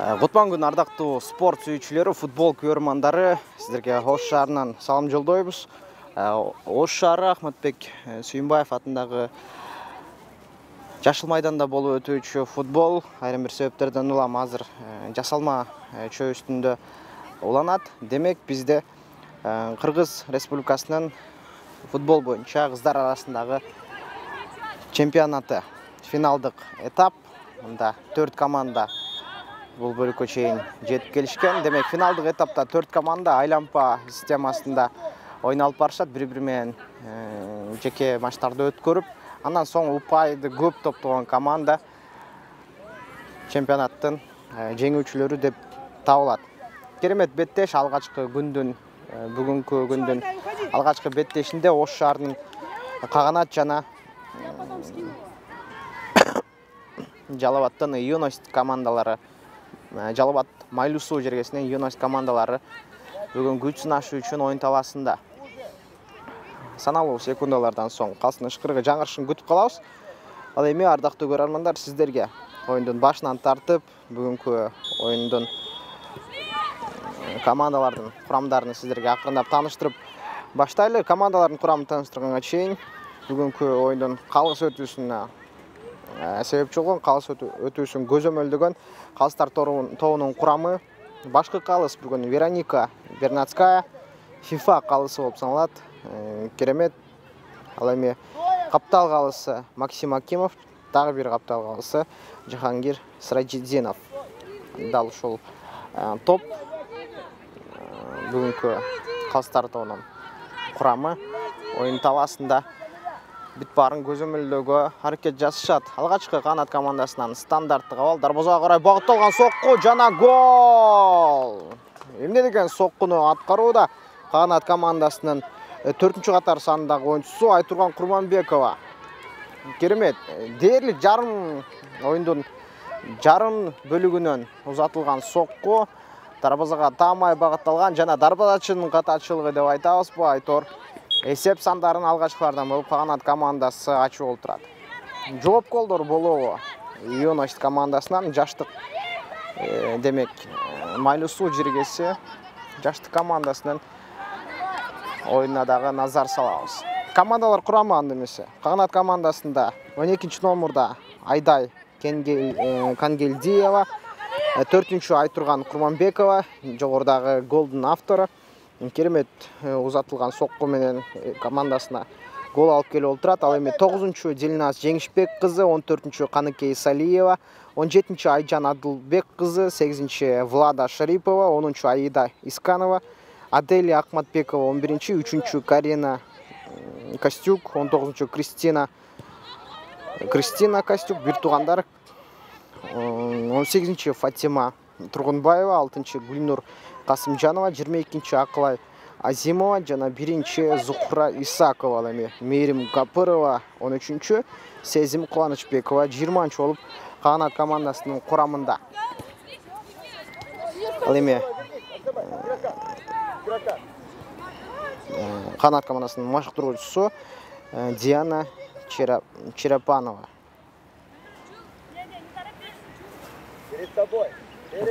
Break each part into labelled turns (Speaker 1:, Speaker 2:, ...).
Speaker 1: Құтпан күн ардақтуу спорт сүйүүчүлөрү, футбол көрөрмандары, сиздерге Ош шаарынан салам жолдойбуз. Ош шаары Ахматбек Сүйүнбаев атындагы Жашыл майданда болуп өтүүчү футбол айрым бир себептерден улам азыр жасалма чөө үстүндө уланат. Демек бизде Кыргыз Республикасынын футбол боюнча кыздар арасындагы чемпионаты финалдык этап. Мында 4 команда бул бөлүккө чейин жетип келишкен. Демек финалдык этапта 4 команда айланпа системасында ойналып барышат, бири-бири менен жеке матчтарды өткөрүп, андан соң упайды көп топтогон команда чемпионаттын жеңүүчүлөрү деп табылат. Керемет беттеш алгачкы күндүн, бүгүнкү күндүн алгачкы беттешинде Ош шаарынын Каганат жана Жалал-Абадтын юность командалары, Жалал-Абад Майлуу суу жергесинен юность командалары бүгүн күч сынашуу үчүн оюн талаасында. Саналуу секундалардан соң калсын ышкырыгы жаңырышын күтүп калабыз. Ал эми ардактуу көрөрмандар, сиздерге оюндун башынан тартып, бүгүнкү оюндун командалардын курамдарын сиздерге акырындап тааныштырып баштайлы. Командалардын курамын тааныштырганга чейин бүгүнкү оюндун калыс өтүүсүнө себепчи болгон, калыс өтүүсүн көзөмөлдөгөн калыстар тобунун курамы. Башкы калыс бүгүн Вероника Бернацкая, FIFA калысы болуп саналат. Керемет. Ал эми каптал калысы Максим Акимов, дагы бир каптал калысы Жахангир Сыраджидинов. Дал ушул топ бүгүнкү калыстар тобунун курамы оюн талаасында бүт баарын көзөмөлдөөгө аракет жасашат. Алгачкы Каганат командасынан стандарттык абал, дарбазага карай багытталган сокку жана гол. Эмне деген соккуну аткарууда Каганат командасынын 4-катар сандагы оюнчусу Айтурган Курманбекова. Керемет. Дээрлик жарым оюндун жарым бөлүгүнөн узатылган сокку дарбазага таамай багытталган жана дарбазачынын катачылыгы деп айтабызбы, Айтор эсеп сандарын алгачкылардан болуп Каганат командасы ачып олтурат. Жооп голдор болобу юность командасынан жаштык, демек Майлуу суу жергеси жаштык командасынын оюнуна дагы назар салабыз. Командалар курамы анда эмесе. Каганат командасында 12-номурда Айдай Кангелдиева, 4-чү Айтурган Курманбекова, жогорудагы голдун автору. Керемет узатылган сокку менен командасына гол алып келип олтурат. Ал эми 9-чу Дилназ Жеңишбек кызы, 14-чү Каныкей Салиева, 17-чү Айжан Адылбек кызы, 8-чү Влада Шарипова, 10-чү Аида Исканова, Аделия Акматбекова, 11-чү, 3-чү Карина Костюк, 19-чү Кристина Костюк, бир туугандар, 18-чү Фатима Тургунбаева, 6-чы Гүлнур Касымжанова, 22-чы Акылай Азимова жана 1-чи Зухра Исакова. Ал эми Мээрим Гапырова, 13-чү Сезим Кубанычбекова 20-чы болуп Каганат командасынын курамында. Ал эми Каганат командасынын машыктыруучусу Диана Черепанова.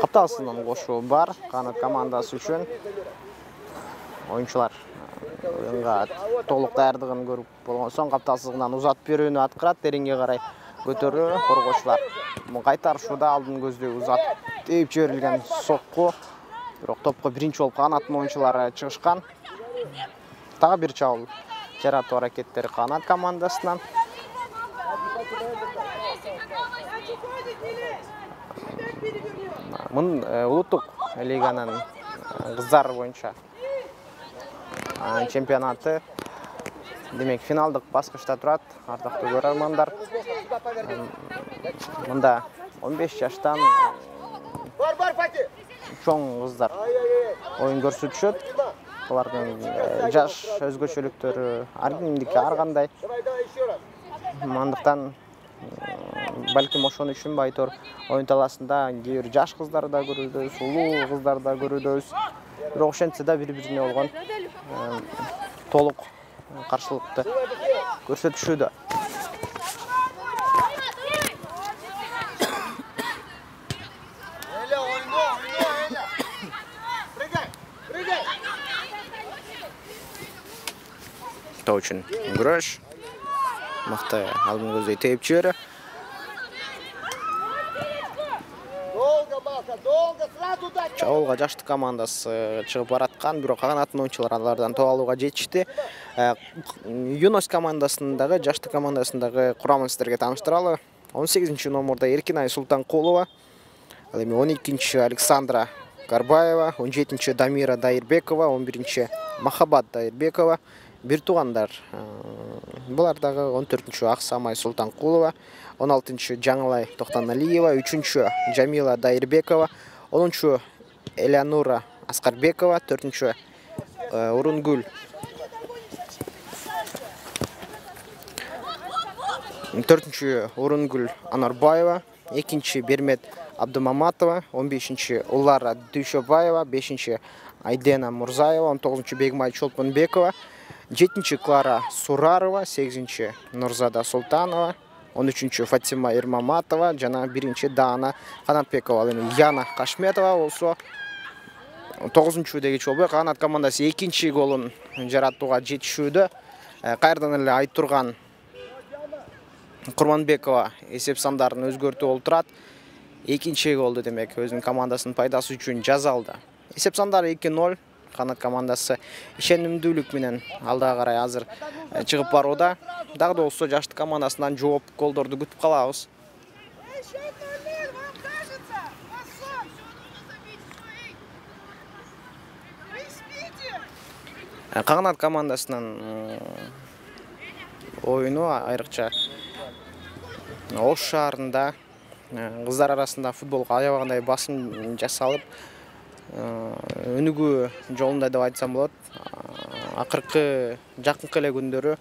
Speaker 1: Капталсыздан кошуу бар Канат командасы үчүн. Oyuncular oyunga толук даярдыгын көрүп болгон соң капталсыздан узатып берүүнү аткарат, тереңге карай көтөрүү коргоочулар. Кайтарышууда алдын көздөй узатып тээп жиберилген сокку. Бирок топко биринчи болуп Канаттын оюнчулары чыгышкан. Тагы бир чабуул жаратуу аракеттери Канат командасынан. Мын улуттук лиганын кыздар боюнча чемпионаты демек финалдык баскычта турат. Ардактуу көрөрмандар. Мында 15 жаштан чоң кыздар оюн көрсөтүшөт. Алардын жаш өзгөчөлүктөрү ар кимдики ар кандай. Мындыктан балким ошону үчүн байтор оюн таласында кээ бир жаш кыздар да көрүүбүз, улуу кыздар да көрүүбүз. Бирок ошентсе да бири-бирине болгон толук каршылыкты көрсөтүшүүдө. Топ үчүн күрөш. Мыкты алдын көздөй тээп жиберүү. Чабуулга жаштык командасы чыгып бараткан, бирок Канаттын оюнчулары алардан топ алууга жетишти. Юность командасындагы, жаштык командасындагы курамын сиздерге тааныштыралы. 18 номерда Эркинай Султанкулова, ал эми 12 Александра Карбаева, 17 Дамира Дайырбекова, 11 Махаббат Дайырбекова, бир туугандар. Булар дагы 14 Аксамай Султанкулова, 16 Жаңылай Токтоналиева, 3 Жамила Дайырбекова, 10 Элеонора Аскарбекова, 4 Урунгүл 4 Урунгүл Анарбаева, 2 Бермет Абдумаматова, 15 Улара Дүйшөбаева, 5 Айдена Мурзаева, 19 Бегмай Чолпонбекова, 7 Клара Сурарова, 8 Нурзада Султанова, 13 Фатима Ирмаматова, жана 1 Дана Канатбекова, Яна Кашметова болсо 9-деги чолбой Канат командасы 2 голун жаратууга жетишүүдө. Кайрадан эле айттурган Курманбекова эсеп сандарын өзгөртүү болуп турат. 2 голду демек өзүнүн командасынын пайдасы үчүн жаза алды. Эсеп сандары 2-0. Канат командасы ишенимдүүлүк менен алдыга карай азыр чыгып барууда. Дагы да болсо жаштык командасынан жооп голдорду күтүп калабыз. Канат командасынын оюну айрыкча Ош шаарында кыздар арасында футболго аябагандай басым жасалып, өнүгүү жолунда деп айтсам болот. Акыркы жакынкы эле күндөрү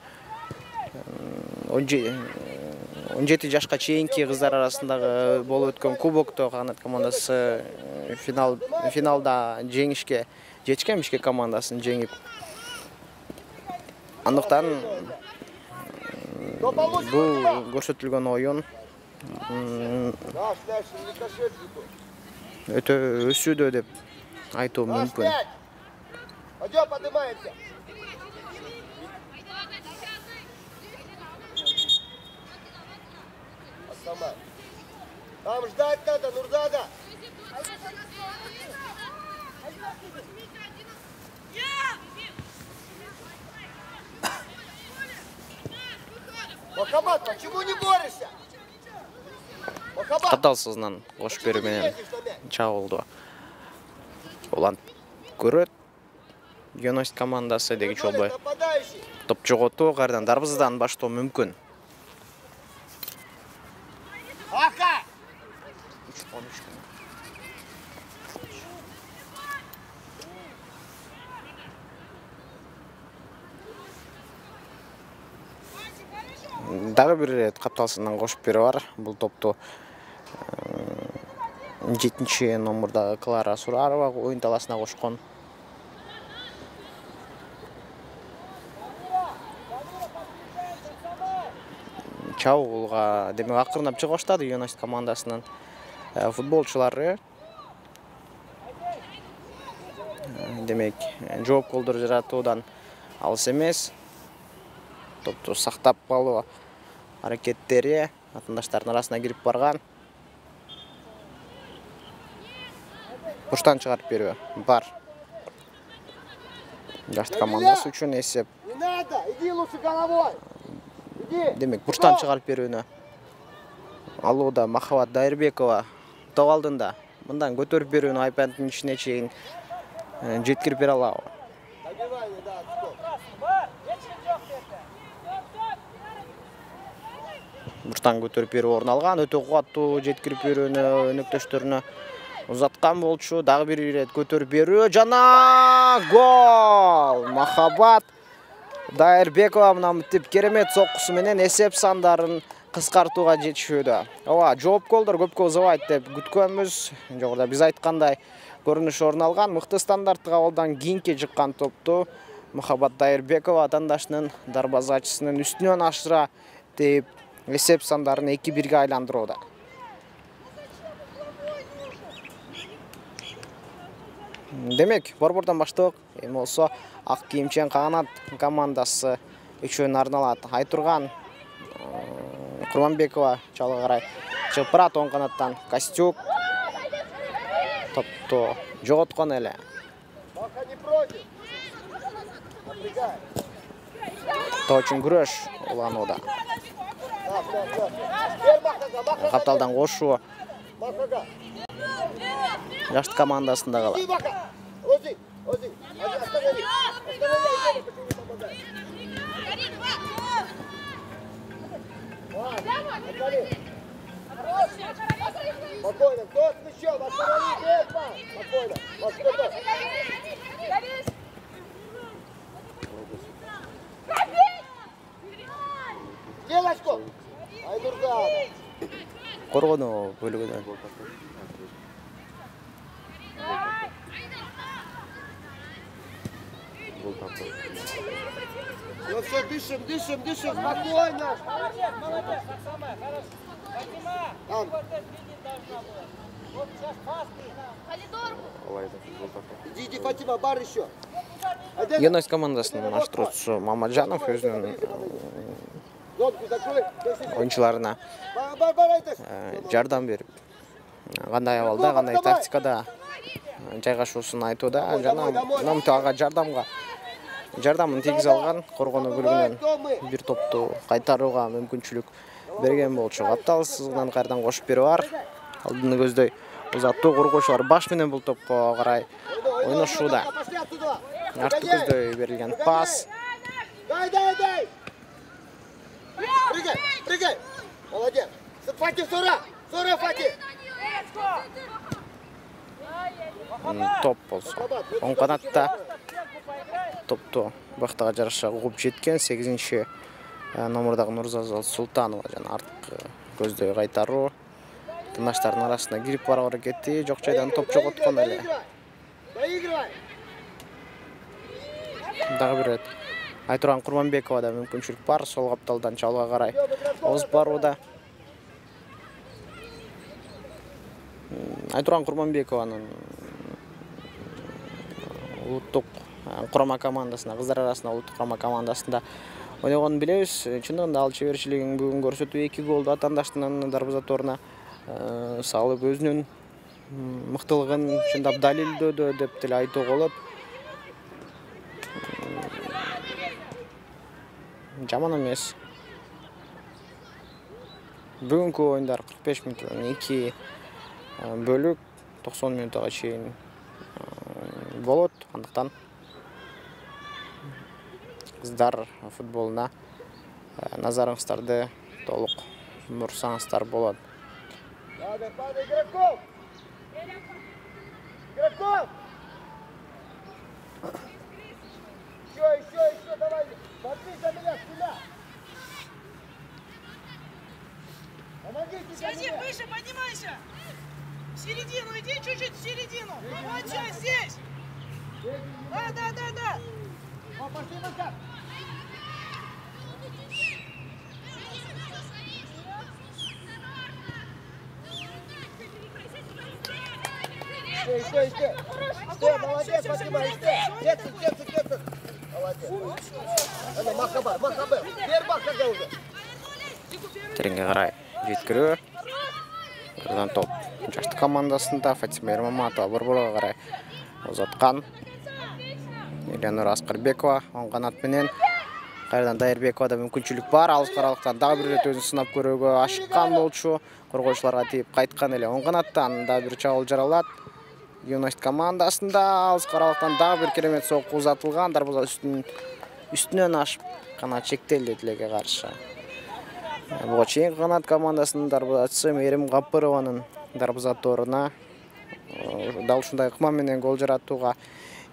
Speaker 1: 17 жашка чейинки кыздар арасындагы болуп өткөн кубокто Канат командасы финалда жеңишке жеткен, Бишкек командасын жеңип. Андыктан бул көрсөтүлгөн оюн өтө өсүүдө деп айтуу мүмкүн.
Speaker 2: Там ждать надо, Нурзада. Махаббат, почему не борешься?
Speaker 1: Каталсыздан кош берүү менен чабуулду улантып көрөт. Юность командасы деги чолбой топ жоготуу, кайрадан дарбызадан баштоо мүмкүн. Дагы бир ирет капталсыздан кошуп берүү бар. Бул топту 7 номердагы Клара Сурарова оюн таласына кошкон. Чабуулга демек акырындап чыга баштады Юность командасынын футболчылары демек жооп голдор жаратуудан алыс эмес. Топту сактап калуу аракеттери атындаштардын арасына кирип барган. Бурчтан чыгарып берүү бар. Жашт командасы үчүн эсеп.
Speaker 2: Не надо, иди лучше головой. Иди.
Speaker 1: Демек бурчтан чыгарып берүүнү алууда Махабат Дайырбекова топ алдында. Мындан көтөрүп берүүнү айпанттын ичине чейин жеткирип бере алабы?
Speaker 2: Добивание, да, стоп.
Speaker 1: Бурчтан көтөрүп берүү орун алган. Өтө кубаттуу жеткирип берүүнү өнөктөштөрүнө узаткан болчу. Дагы бир ирет көтөрүп берүү жана гол! Махабат Дайырбекова мынамытип керемет соккусу менен эсеп сандарын кыскартууга жетишүүдө. Ооба, жооп голдор көпкө узабайт деп күткөнбүз. Жогоруда биз айткандай көрүнүш орун алган. Мыкты стандарттык абалдан кийинки чыккан топту Махабат Дайырбекова атандашынын дарбазачысынын үстүнөн ашыра теип эсеп сандарын 2-1-ге айландырууда. Демек, борбордон баштап, эми болсо ак кийимчен канат командасы үчүн арналат. Айтурган Курманбекова чалга карай чыгып барат оң канаттан. Костюк топту жоготкон эле.
Speaker 2: Маха не против. Напрягай.
Speaker 1: Тоочун күрөш уланууда.
Speaker 2: Теперь Махага.
Speaker 1: Капталдан кошуу
Speaker 2: Махага.
Speaker 1: жашт командасында калат.
Speaker 2: Иди, Маха. Ози. Останови. Останови. Почему не попадаешь? Отвали. Спокойно. Кто с мячом? Останови. Бетман. Спокойно. Вот кто-то. Девочку. Айдурда.
Speaker 1: Коргонуу бөлүгүнөн
Speaker 2: Ну все, дышим, спокойно. Там. Иди, Фатима, бар еще.
Speaker 1: Юность командасынын аштыруучусу Мамаджанов өзүнүн
Speaker 2: Зонку закрой.
Speaker 1: оюнчуларына
Speaker 2: Бар, айтыңыз.
Speaker 1: жардам берип, кандай абалда, кандай тактикада жайгашуусун айтууда жана мынамытип ага жардамын тийгизе алган. Коргонуу бөлүгүнөн бир топту кайтарууга мүмкүнчүлүк берген болчу. Капталсыздан кайрадан кошуп берүү бар. Алдыны көздөй узаттуу коргоочулар баш менен бул топко карай ойношууда. Артты көздөй берилген пас.
Speaker 2: Дай. Прыгай. Молодец. Фати, Сора, Фати.
Speaker 1: Топ болсо оң канатта топту бактага жараша угуп жеткен 8-чи номердагы Нурзазал Султанова жана арткы көздөй кайтаруу. Тындаштардын арасына кирип баруу аракети жок жайдан топ жоготкон эле. Дагы бир рет Айтурган Курманбековада мүмкүнчүлүк бар. Сол капталдан чалга карай озуп барууда. Айтурган Курманбекованын улуттук курама командасына, кыздар арасында улуттук курама командасында ойногонун билебиз. Чындыгында ал чеберчилигин бүгүн көрсөтүп 2 голду атандаштын дарбазаторуна салып өзүнүн мыктылыгын чындап далилдөөдө деп деле айтууга болот. Жаман эмес. Бүгүнкү оюндар 45 мүнөттөн 2 бөлүк 90 мүнөткө чейин болот. Андыктан кыздар футболуна назарыңыздарды толук бурсаңыздар болот.
Speaker 2: Игроков! Еще, давай. Смотри за меня, спина. Помогите за
Speaker 3: Сиди,
Speaker 2: меня.
Speaker 3: выше, поднимайся. В середину, иди чуть-чуть в середину. Вот сейчас, здесь. Да.
Speaker 2: О, пошли назад. Стой, молодец, Фатима, Детсон. Молодец. Махабар. Бер Махаға уже.
Speaker 1: Тереңге қарай жеткіру. Бірден топ. Жашты командасында Фатима Ермаматова Борборға қарай ұзатқан. Еленұр Асқарбекова оң қанатпенен. Қайырдан Дайырбековада мүмкіншілік бар. Алыс қаралықтан дағы бір рет өзін сынап көруге ашыққан болчу. Қорғаушыларға тиіп қайтқан еле оң қанаттан да бір чағыл жаралады. Юность командасында алыс қаралықтан дағы бір керемет соққы ұзатылған. Дарбоза үстінен ашып қанат шектелді тілеге қаршы. Бұға чейін қанат командасының дарбозатшысы Мерім Ғапырованың дарбоза торына дал ушундай ыкма менен гол жаратууга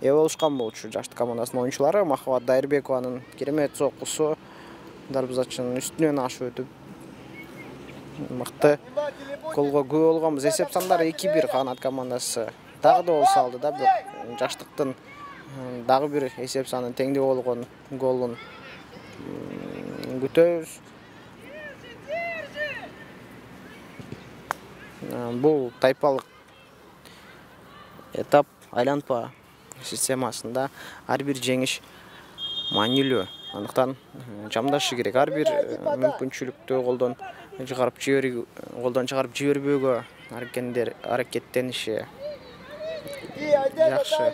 Speaker 1: ээ болушкан болчу. Жашты командасынын оюнчулары Махабат Дайырбекованын керемет соккусу дарбозачынын үстүнөн ашып өтүп мыкты голго күбө болгонбуз. Эсеп сандары 2-1 канат командасы дагы да гол салды да, бирок жаштыктын дагы бир эсеп саны теңдүү болгон голун күтөбүз. Бул тайпалык этап айланпа системасында ар бир жеңиш маанилүү. Андыктан жамдашы керек. Ар бир мүмкүнчүлүктү голдон чыгарып жибербөөгө аракеттениши жакшы.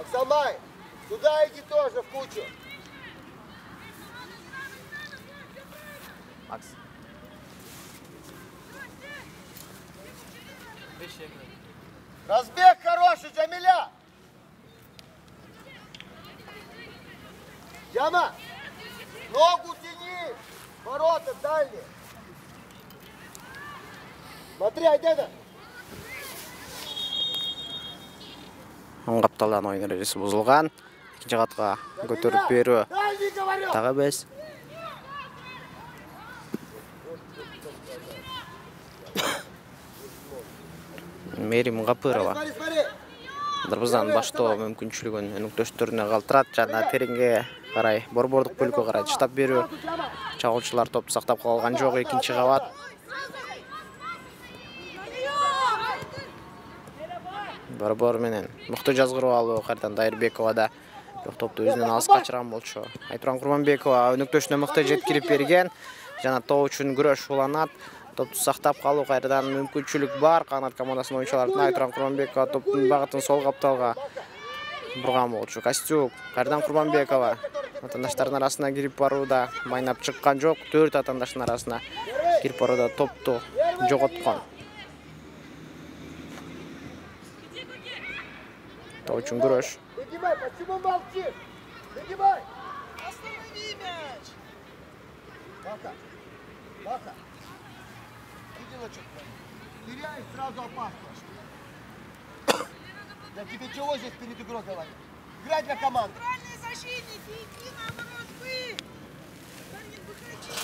Speaker 2: Аксамай, туда иди тоже в кучу. Разбег хороший, Джамиля! Яма! Ногу тяни! Ворота дальние! Смотри, Айдена!
Speaker 1: Оң капталдан оюн эрежеси бузулган. Экинчи катка көтөрүп берүү дагы без. Мерим Ғапырова дарбозаны баштоо мүмкүнчүлүгүн өнөктөштөрүнө калтырат. Жана тереңге карай борбордук бөлүккө карай таштап берүү. Чагылчылар топту сактап калган жок. Экинчи кабат борбор менен мыкты жазгырып алуу. Кайрадан Дайырбековада бирок топту өзүнөн алыс качырган болчу. Айтуран Курманбекова өнөктөшүнө мыкты жеткирип берген. Жана топ үчүн күрөш уланат. Топту сактап калуу кайрадан мүмкүнчүлүк бар. Канат командасынын оюнчуларына Айтуран Курманбекова топтун багытын сол капталга бурган болчу. Костюк кайрадан Курманбекова атандаштардын арасына кирип барууда майнап чыккан жок. 4 атандаштын арасына кирип барууда топту жоготкон. Топ үчүн күрөш.
Speaker 2: Выгибай, почему молчишь? Выгибай!
Speaker 3: Останови мяч!
Speaker 2: Маха! Видела, что теряешь, сразу опасно. Я тебе чего здесь перед игрой говорю? Играй для команды.
Speaker 3: Центральные защитники, иди наоборот, вы! Да не выходи!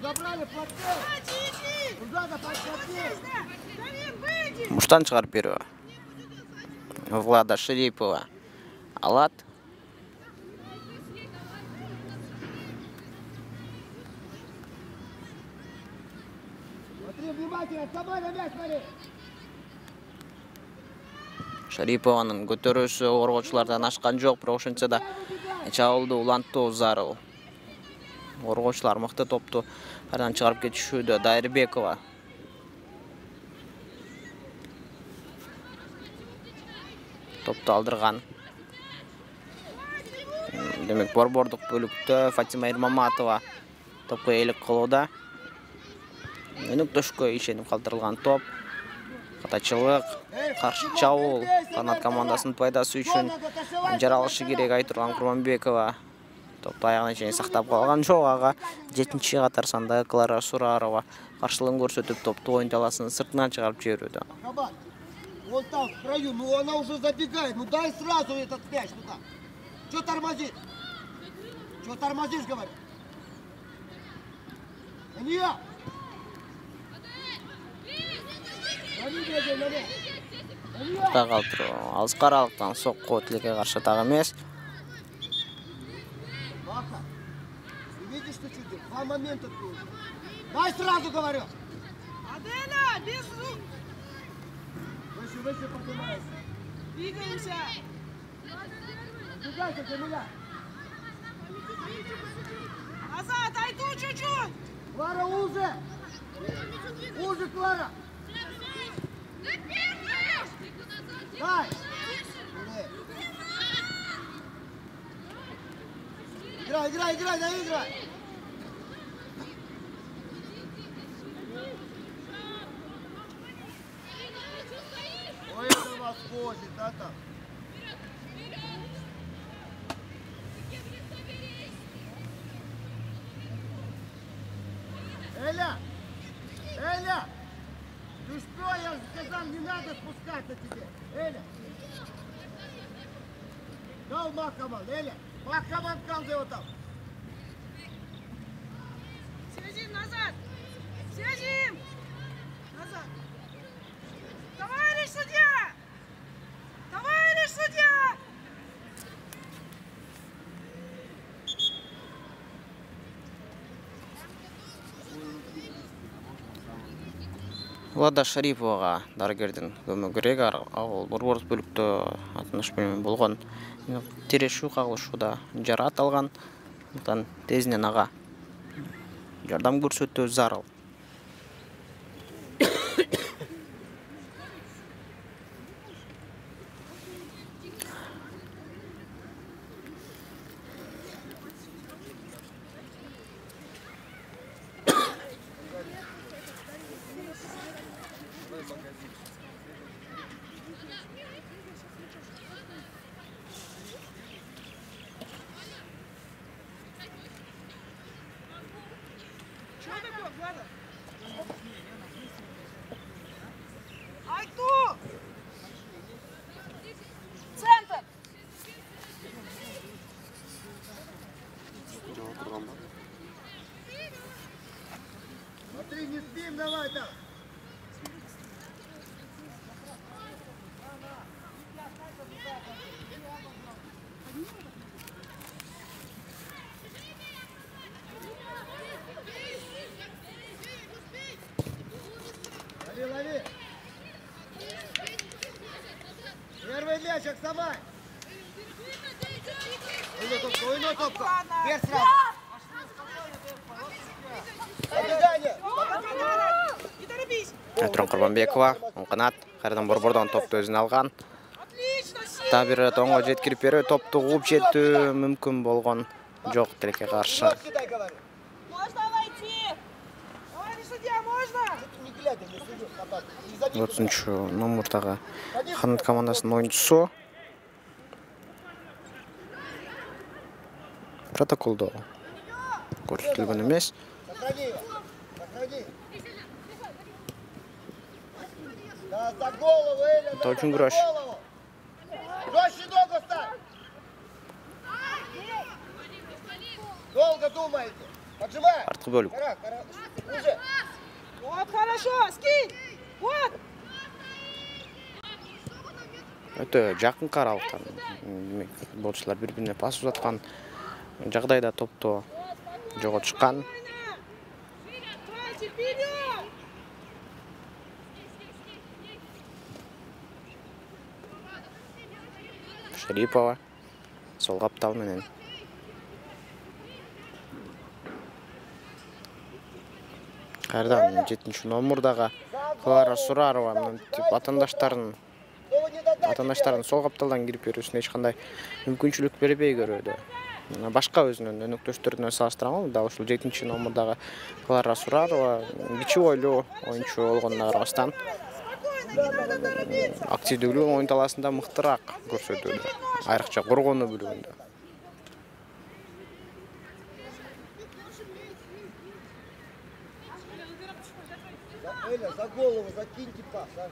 Speaker 2: Забрали платки.
Speaker 3: Иди!
Speaker 2: Куда да подхвати?
Speaker 3: Давид, выйди!
Speaker 1: Муштан чыгарып берүү. Влада Шерипова алат.
Speaker 2: Смотри внимательно, самой на мяч смотри.
Speaker 1: Шарипованын көтөрүүсү коргоочулардан ашкан жок, бирок ошентсе да чабуулду уланттуу зарыл. Коргоочулар мыкты топту кайрадан чыгарып кетишүүдө. Дайырбекова топту алдырган. Демек борбордук бөлүктө Фатима Ермаматова топко ээлик кылууда. Өнөктөшкө ишенип калтырылган топ. Катачылык, каршы чабуул канат командасынын пайдасы үчүн жаралышы керек. Айтурган Курманбекова топту аягына чейин сактап калган жок. Ага 7-чи катар сандагы Клара Сурарова каршылыгын көрсөтүп топту оюн таласынын сыртына чыгарып жиберүүдө.
Speaker 2: Вон там, в краю, ну она уже забегает, ну дай сразу этот мяч туда. Че тормозишь? Че тормозишь, говорю? На нее!
Speaker 1: Так калтыруу. Алыс каралыктан сокку тилекке каршы так эмес.
Speaker 2: Маха, ты видишь, что чудо? Два момента тут. Дай сразу, говорю!
Speaker 3: Деля, без рук.
Speaker 2: Выше поднимайся.
Speaker 3: Двигаемся.
Speaker 2: Убегайте, Камиля.
Speaker 3: Назад, отойду чуть-чуть.
Speaker 2: Клара, уже! Уже, Клара! Дай! Играй, играй, играй, да играй! Ой, это вас ходит, да там? Эля! Эля! Ты что, я сказал, не надо спускаться тебе! Эля! Дал Макаман, Эля! Макаман kaldı o там!
Speaker 3: Съездим назад. Съездим. Назад. Товарищ судья! Товарищ судья!
Speaker 1: Лада Шариповага дарыгердин көмөгүрөк ал борбордук бөлүктө 60 менен болгон терешүү кагылышууда жараат алган. Мындан тезинен ага жардам көрсөтүү зарыл.
Speaker 3: Что такое, Влада? Айту! Центр!
Speaker 2: Смотри, не спим, давай там! Лови, лови! Первый мяч, Аксамай! Ойно топка! Вверх сразу! Побегание!
Speaker 3: Не торопись!
Speaker 1: Туран Курбанбекова оң канат кайрадан борбордон топту өзүнө алган.
Speaker 3: Отлично, сильно!
Speaker 1: Та бир оңго жеткирип берүү, топту кууп жетүү мүмкүн болгон жок тилекке каршы.
Speaker 2: Кидай, говорю!
Speaker 3: Можно войти! Товарищ судья, можно?
Speaker 2: Не глядя, не судью, собака. Не забей.
Speaker 1: 30-номурдагы Канат командасынын оюнчусу. Протоколдо көрсөтүлгөн эмес.
Speaker 2: Сохрани его! Сохрани! Да, за голову, Эля!
Speaker 1: Это очень
Speaker 2: за
Speaker 1: грош.
Speaker 2: голову! Жестче ногу ставь! Долго думаете! Поджимай!
Speaker 1: Артқы бөлүк.
Speaker 2: Уже!
Speaker 3: Вот, хорошо, скинь! Вот!
Speaker 1: Өтө жакын каралган. Футболчулар бири-бирине пас узаткан жагдайда топту жоготушкан.
Speaker 3: Тройте, вперед!
Speaker 1: Шарипова сол каптал менен кайрадан 7-номурдагы Клара Сурарова мынтип атаандаштарын сол капталдан кирип берүүсүнө эч кандай мүмкүнчүлүк бербей көрүүдө. Башка өзүнүн өнөктөштөрүнө салыштырганда дал ушул 7-номурдагы Клара Сурарова кичи бойлуу оюнчу болгонуна карабастан активдүүлүгү оюн талаасында мыктыраак көрсөтүүдө, айрыкча коргонуу бөлүгүндө.
Speaker 2: Эля, за голову закиньте пас, а?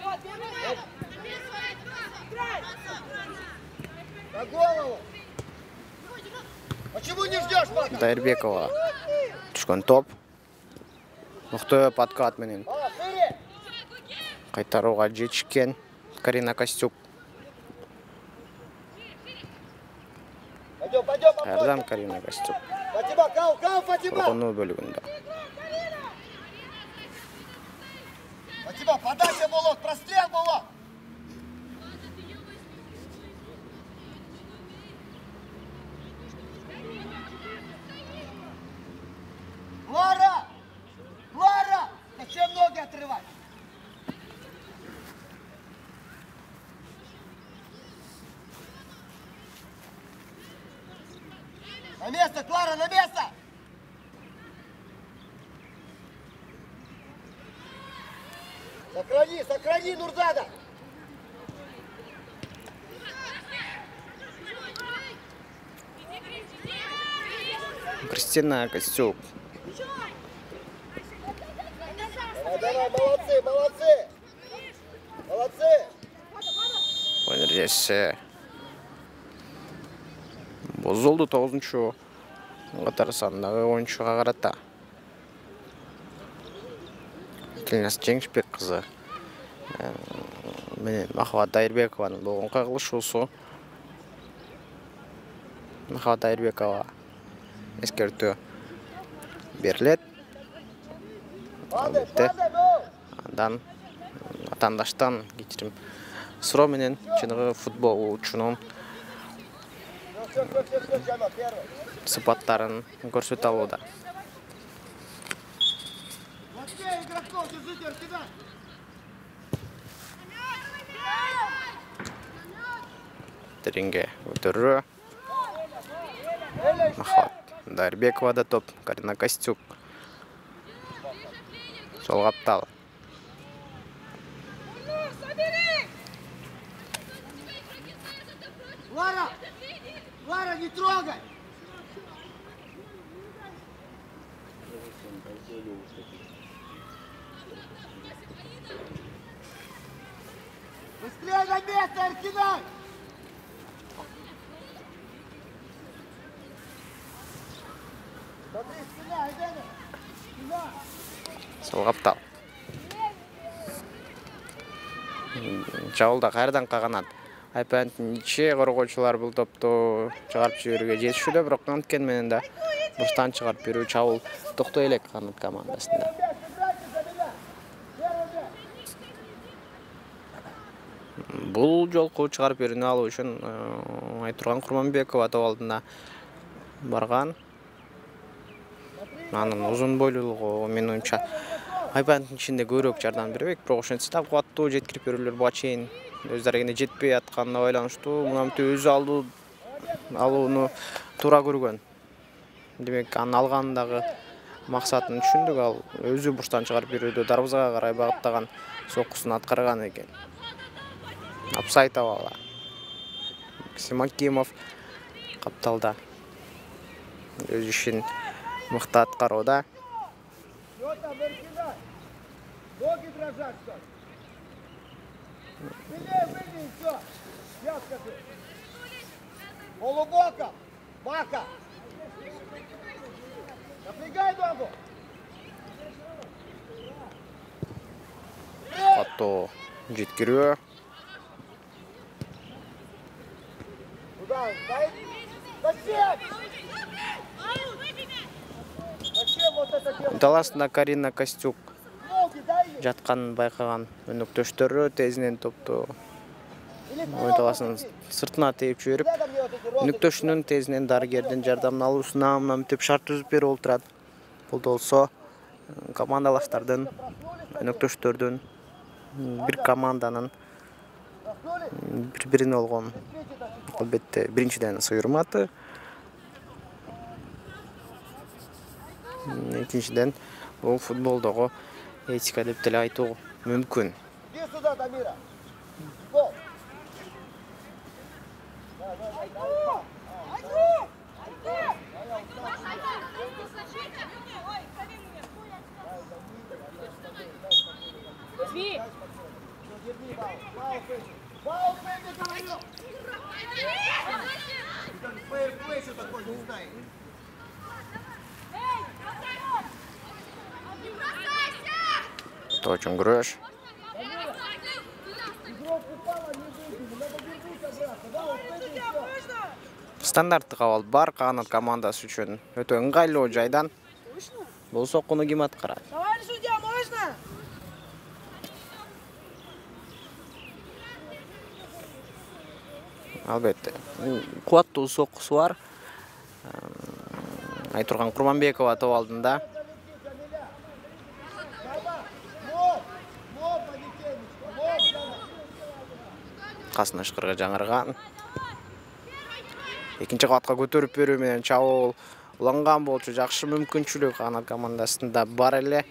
Speaker 3: Вот, играй!
Speaker 2: За голову! Почему не ждешь, Макар?
Speaker 1: Дайырбекова түшкөн топ. Мыкты подкат менен
Speaker 2: Шире!
Speaker 1: кайтарууга жетишкен Карина Костюк.
Speaker 2: Пойдем, пойдем,
Speaker 1: Кайрадан Карина Костюк
Speaker 2: Фатима, кал, Фатима!
Speaker 1: коргонуу бөлүгүндө.
Speaker 2: Спасибо, подача болот, прострел болот. Лара! Лара! Зачем ноги отрывать? На место, Клара, на место! Сохрани, сохрани, Нурзада!
Speaker 1: Кристина Костюк.
Speaker 2: Давай, давай, молодцы, молодцы! Молодцы!
Speaker 1: Ойын режесі бозылды 9-ші қатар санындағы ойыншыға қарата. Тілнас Жеңішбек қызы. Менен Махаббат Дайырбекованың болған қағылыш осы. Махаббат Дайырбекова ескерту берілет. Андан атандаштан кечирим суроо менен чыныгы футболчунун сыпаттарын көрсөтө алууда. Теринге өтөрү. Махаббат Дайырбековада топ. Карина Костюк. Сол каптал.
Speaker 2: Лара! Лара, не трогай! Быстрее на место, Аркинай! Смотри, спина, Айдена! Спина!
Speaker 1: Сол каптал. Жабылда кайрадан каганат. Айпанттын ичи коргоочулар бул топту чыгарып жиберүүгө жетишүүдө, бирок анткени менен да бурстан чыгарып берүү чабыл токтой элек Канат командасында. Бул жолку чыгарып берүүнү алуу үчүн Айтурган Курманбекова топ алдына барган. Анын узун бойлуулугу менин оюмча Айпанттын ичинде көбүрөөк жардам бербек, бирок ошентсе да кубаттуу жеткирип берүүлөр буга чейин өз дарегине жетпей атканына байланыштуу мынамтип өзү алууну туура көргөн. Демек, анын алгандагы максатын түшүндүк, ал өзү бурстан чыгарып берүүдө дарбазага карай багыттаган соккусун аткарган экен. Апсайтова. Максим Акимов капталда өз ишин мыкты аткарууда.
Speaker 2: Ноги дрожат, что ли? Сильнее выйди и все. Я скажу. Полубока. Мака. Напрягай ногу.
Speaker 1: Каттуу жеткирүү.
Speaker 2: Куда? Стоит? Зачем? Зачем вот это делать?
Speaker 1: Таласында Карина Костюк
Speaker 2: Ноги дай ей.
Speaker 1: жатканын байкаган өнөктөштөрү тезинен топту ой таласынын сыртына тээп жиберип, өнөктөшүнүн тезинен дарыгердин жардамын алуусуна мынтип шарт түзүп берип олтурат. Бул болсо командалаштардын, өнөктөштөрдүн, бир команданын бири-бирине болгон албетте биринчиден сыйырматы, экинчиден бул футболдогу этика деп деле айтуу мүмкүн.
Speaker 2: Иди сюда, Дамира. Футбол. Фаул, Фэнди, говорю! Фейерплей что такое не знает.
Speaker 1: Точно күрөш. Стандарттык абал бар Канат командасы үчүн өтө ыңгайлуу жайдан. Бул соккуну ким аткарат?
Speaker 3: Товарищ судья, можно?
Speaker 1: Албетте. Куаттуу соккусу бар. Айтурган Курманбекова топ алдында. Касына ышкырга жаңырган. Экинчи кабатка көтөрүп берүү менен чабуул уланган болчу. Жакшы мүмкүнчүлүк канат командасында бар эле.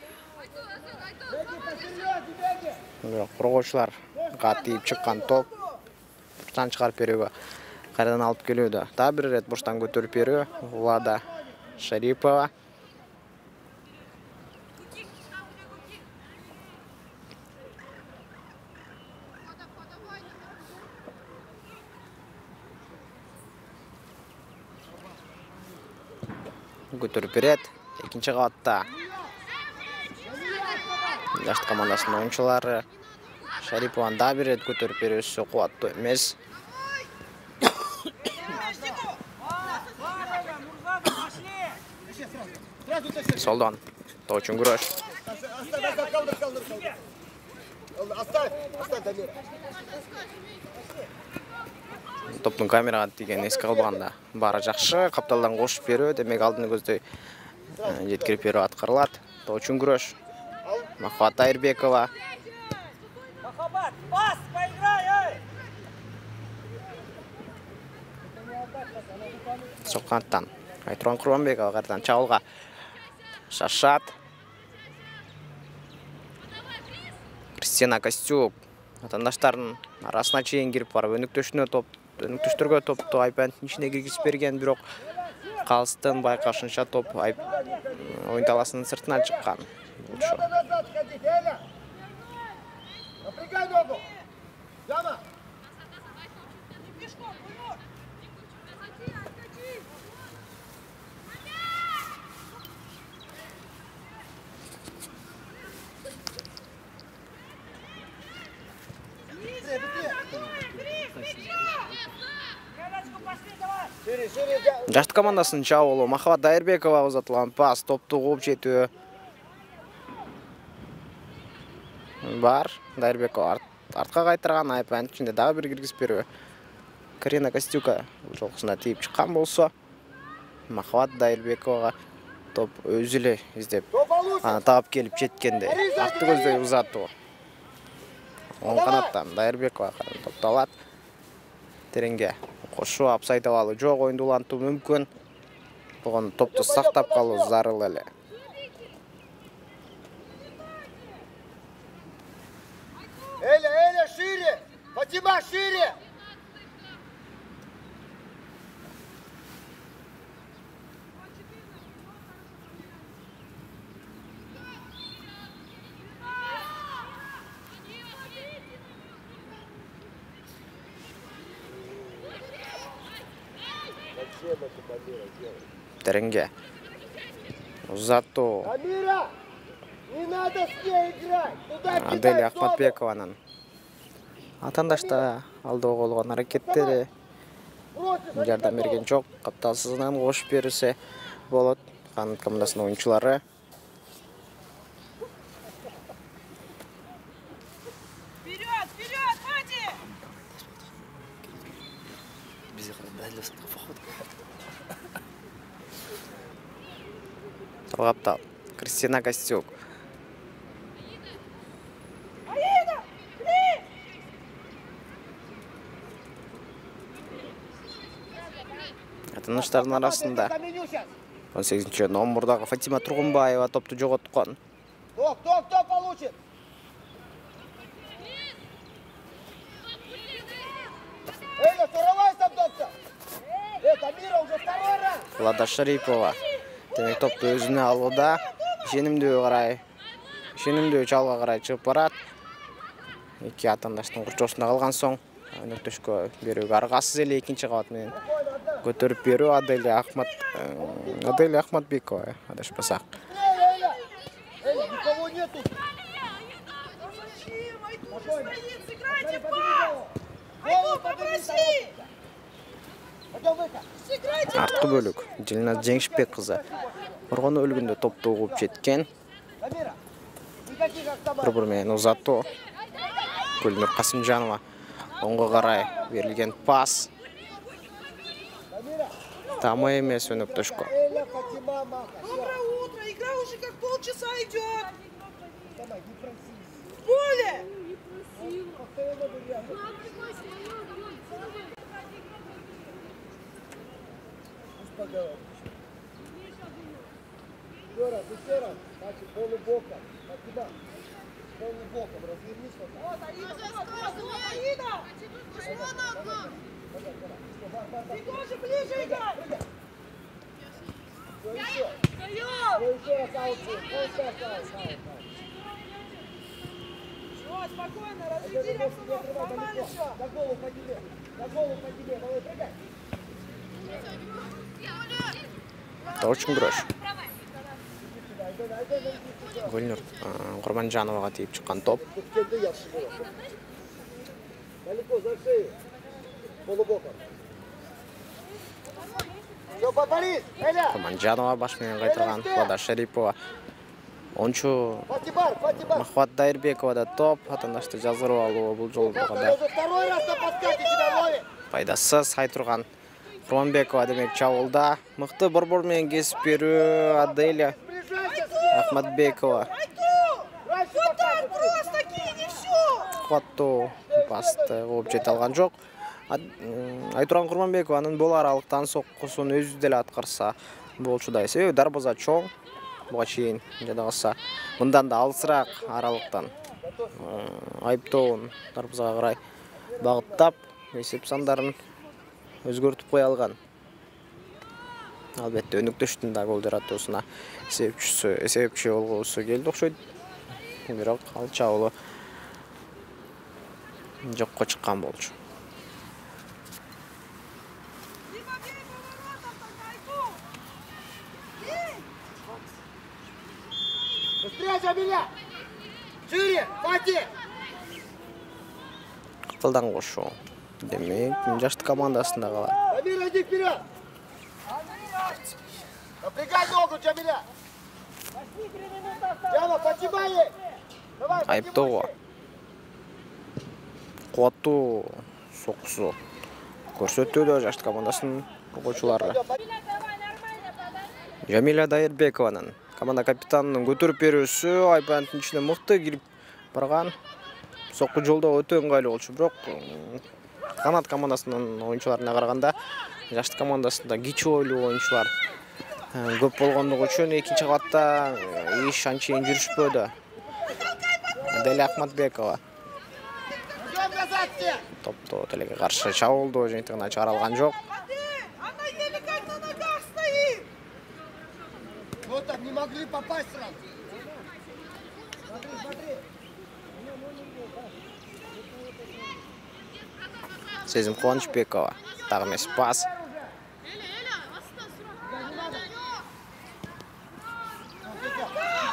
Speaker 1: Коргоочулар катыйып чыккан топ. Бурчтан чыгарып берүүгө кайрадан алып келүүдө. Дагы бир ирет бурчтан көтөрүп берүү. Влада Шарипова. Көтөрүп берет. Экинчи кабатта жашт командасынын оюнчулары Шарипованын дагы бир рет көтөрүп берүүсү кубаттуу эмес. Солдон топ үчүн күрөш. Топтун камерага тийген эске албаганда баары жакшы. Капталдан кошуп берүү, демек алдыны көздөй жеткирип берүү аткарылат. Топ үчүн күрөш. Махабат Айырбекова.
Speaker 3: Махабат, пас, поиграй!
Speaker 1: Сокканттан Айтурган Курманбекова кайрадан чабуулга шашат. Кристина Костюк атандаштардын арасына чейин кирип барып өнүктөштөргө топту айпанттын ичине киргизип берген, бирок калыстын байкашынча топ оюн таласынын сыртына чыккан. Жашт командасынын чабуулу Махабат Айырбекова узатылган пас, топту кууп жетүү бар. Айырбекова артка кайтырган, айпант ичинде дагы бир киргизип берүү. Карина Костюка жолкусуна тийип чыккан болсо, Махабат Айырбековага топ өзү эле издеп аны таап келип жеткенде акты көздөй узатуу. Оң канаттан Айырбекова топту алат. Тереңге кошуу апсайд абалы жок, оюнду улантуу мүмкүн. Болгон топту сактап калуу зарыл эле.
Speaker 2: Эля, шире! Фатима, шире!
Speaker 1: Тереңге узатуу.
Speaker 2: Амира, не надо с ней играть! Туда
Speaker 1: Аделия Ахматбекованын атандашта алдыга болгон аракеттери жардам берген жок. Капталсызынан кошуп берсе болот. Канат командасынын оюнчулары.
Speaker 3: Вперед, Вадик!
Speaker 1: Каптал Кристина Костюк. Атандаштардын арасында 18-нчи номурдагы Фатима Тургунбаева топту жоготкон.
Speaker 2: Кто получит? Эля, сорвайся, топта! Это Мира уже второй раз!
Speaker 1: Влада Шарипова демек топту өзүнө алууда. Ишенимдүү чалга карай чыгып барат. Эки атандаштын курчоосунда калган соң өнөктөшкө берүүгө аргасыз эле экинчи кабат менен көтөрүп берүү. Аделия Ахматбекова адашпасак.
Speaker 2: Эля, никого нету!
Speaker 3: Сыграйте пас! Попроси!
Speaker 1: Арткы бөлүк Жилназ Жеңишбек кызы Оргон өлгөндө топту угуп жеткен. Бір менен узатуу. Гүлнур Касымжанова оңго карай берилген пас. Тамы емес өнөктөшкө.
Speaker 2: Эля, Фатима, Маха.
Speaker 3: Доброе утро. Игра уже как полчаса идет.
Speaker 2: Давай, не проси.
Speaker 3: В поле.
Speaker 2: Постоянно вариант. Пусть поговорим. Еще раз. Значит, полубоком. Фатима, полубоком. Развернись вот так.
Speaker 3: Вот, Аида, вот, Аида. Ты тоже ближе играй.
Speaker 2: Еще раз аут.
Speaker 3: Все, спокойно, разведи обстановку, нормально все.
Speaker 2: На голову по тебе. Давай, прыгай.
Speaker 1: Это очень грош. Гүлнур Курманжановага тийип чыккан топ.
Speaker 2: Далеко за шею. Полубоком. Все, Борис, Эля.
Speaker 1: Курманжанова баш менен кайтырган. Лада Шарипова. Ончу
Speaker 2: Фатибар.
Speaker 1: Махват Дайырбекова да топ. Атандашты жаздырып алуу бул жолу да
Speaker 2: Второй раз на подкате тебя ловит.
Speaker 1: пайдасыз айтырган. Курманбекова демек чабуулда. Мыкты борбор менен кесип берүү Аделя Ахматбекова.
Speaker 3: Вот так просто кинь и все.
Speaker 1: Куаттуу пасты кооп жете алган жок. Айтурган Курманбекованын бул аралыктан соккусун өзү деле аткарса болчудай. Себеби дарбаза чоң. Буга чейин жада калса мындан да алысыраак аралыктан айыптоон дарбазага карай багыттап эсеп сандарын өзгөртүп кое алган. Албетте өнөктөштүн да гол жаратуусуна эсепчү болгусу келди окшойт. Бирок ал чабуулу жокко чыккан болчу.
Speaker 2: Быстрее, Жамиля! Шире, Фати!
Speaker 1: Кытылдан кошуу. Демек, жашты командасында калат.
Speaker 2: Жамиля, иди вперед! Напрягай ногу, Жамиля! Яна, поднимай! Давай,
Speaker 1: Айыптоо. Куаттуу соккусу көрсөтүүдө жашты командасынын окуучулары. Жамиля Дайырбекованын команда капитанынын көтөрүп берүүсү айпанттын ичине мыкты кирип барган. Сокку жолдо өтө ыңгайлуу болчу, бирок канат командасынын оюнчуларына караганда жашты командасында кичи ойлуу оюнчулар көп болгондугу үчүн экинчи кабатта иш анчейин жүрүшпөдү. Аделя Ахматбекова топту телеге каршы чабуулду жыйынтыгына чыгара алган жок.
Speaker 3: Она еле как на ногах стоит.
Speaker 2: Вот так, не могли попасть сразу. Смотри.
Speaker 1: Сезим Кубанычбекова. Дагы эмес пас.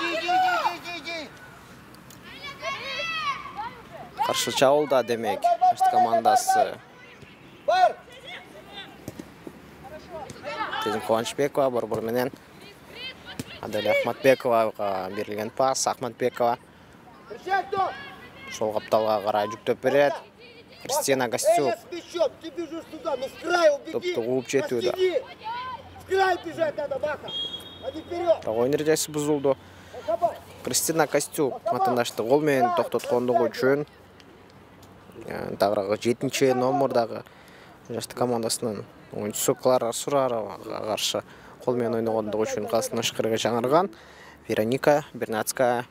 Speaker 2: Иди.
Speaker 1: Каршы чабуулда демек жашты командасы.
Speaker 2: Бар!
Speaker 1: Сезим Кубанычбекова борбор менен Аделя Ахматбековага берилген пас. Ахматбекова
Speaker 2: Встречай, кто?
Speaker 1: сол капталга карай жүктөп берет. Кристина Костюк
Speaker 2: Эля с мячом, ты бежишь туда, ну с краю убеги.
Speaker 1: топту кууп жетүүдө.
Speaker 2: С краю бежать надо, Маха. А не вперед.
Speaker 1: Бирок ойын эрежеси бузулду.
Speaker 2: Давай.
Speaker 1: Кристина Костюк атандашты гол менен токтоткондугу үчүн дагы 7-чи номердагы жашты командасынын оюнчусу Клара Сураровага каршы гол менен ойногондугу үчүн калсын ышкырга чаңырган. Вероника Бернацкая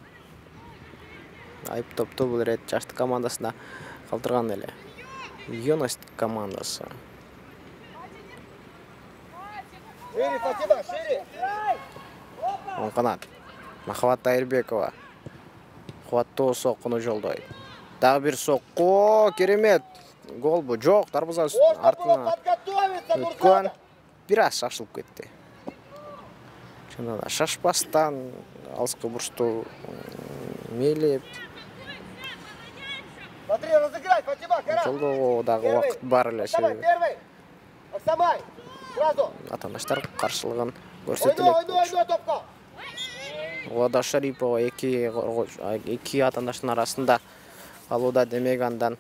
Speaker 1: айып топту бул рет жашты командасына калтырган эле. Юность командасы.
Speaker 2: Шире, Фатима, шире.
Speaker 1: Оң канат. Махабат Дайырбекова. Кубаттуу соккуну жолдойт. Дагы бир сокку, керемет. Гол бу жок, дарбаза артына
Speaker 2: Подготовиться,
Speaker 1: өткөн. Бир аз шашылып кетти. Чындыгында шашпастан алыскы бурчту мээлеп
Speaker 2: Смотри, разыграй, Фатима, гора.
Speaker 1: жолдого дагы убакыт бар эле.
Speaker 2: Самай, первый. Самай, сразу.
Speaker 1: Атандаштар каршылыгын
Speaker 2: Ойно,
Speaker 1: көрсөтүлөт.
Speaker 2: топко.
Speaker 1: Лада Шарипова эки атандаштын арасында калууда, демек андан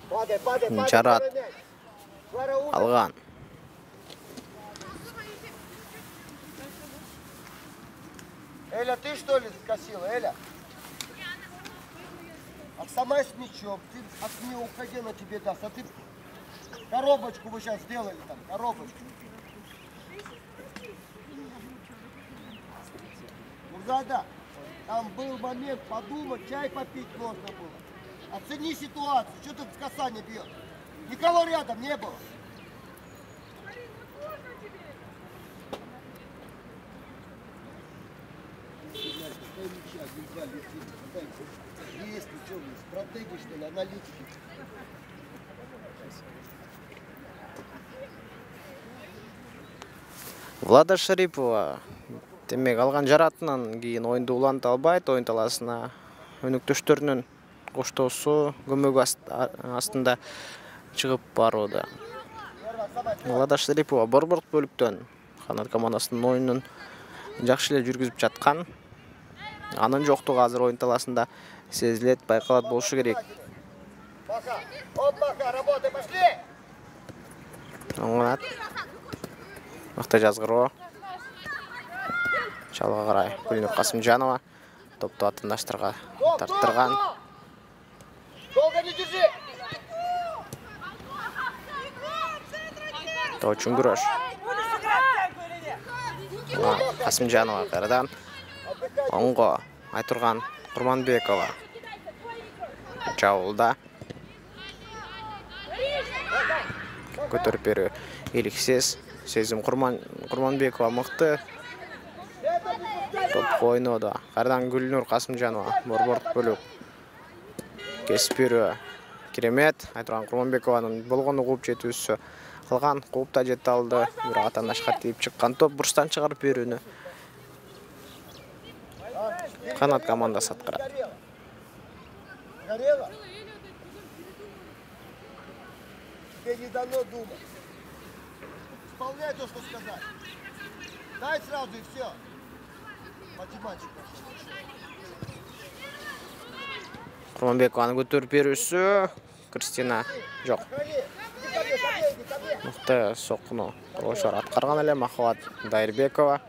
Speaker 2: Падай.
Speaker 1: Жарат алган.
Speaker 2: Эля, ты что ли скосила, Эля? А сама с мячом. Ты от нее уходи, на тебе даст. А ты коробочку вы сейчас сделали там, коробочку. Мурзада, там был момент подумать, чай попить можно было. Оцени ситуацию. Что ты в касание бьешь? Никого рядом не было. Есть, ничего, стратегии, что ли, аналитики.
Speaker 1: Влада Шарипова демек алган жаратынан кийин оюнду уланта албайт, оюн талаасына өнөктөштөрүнүн коштоосу көмөгү астында чыгып барууда. Влада Шарипова борбордук бөлүктөн канат командасынын оюнун жакшы эле жүргүзүп жаткан. Анын жоктугу азыр оюн талаасында сезилет, байкалат болушу керек.
Speaker 2: Пока. Оп, пока, работай, пошли!
Speaker 1: Оңонат. Мыкты жазгыруу. Чалга карай Гүлнур Касымжанова топту атындаштарга тарттырган.
Speaker 2: Долго не держи!
Speaker 1: Тоочун күрөш. Касымжанова кайрадан оңго Айтурган Курманбекова жабылда. Көтөрүп берүү эликсиз. Сезим Курманбекова мыкты топ ойноодо. Кайрадан Гүлнур Касымжанова борбордук бөлүк кесип берүү керемет. Айтурган Курманбекованын болгону кууп жетүүсү калган, кууп да жете алды. Бирок атандашка тийип чыккан топ бурчтан чыгарып берүүнү канат командасы аткарат.
Speaker 2: Горело? Тебе не дано думать. Исполняй то, что сказать. Дай сразу и все. Математика.
Speaker 1: Курманбекованын көтөрүп берүүсү Кристина жок. Мыкты сокуну кылышар аткарган эле Махабат Дайырбекова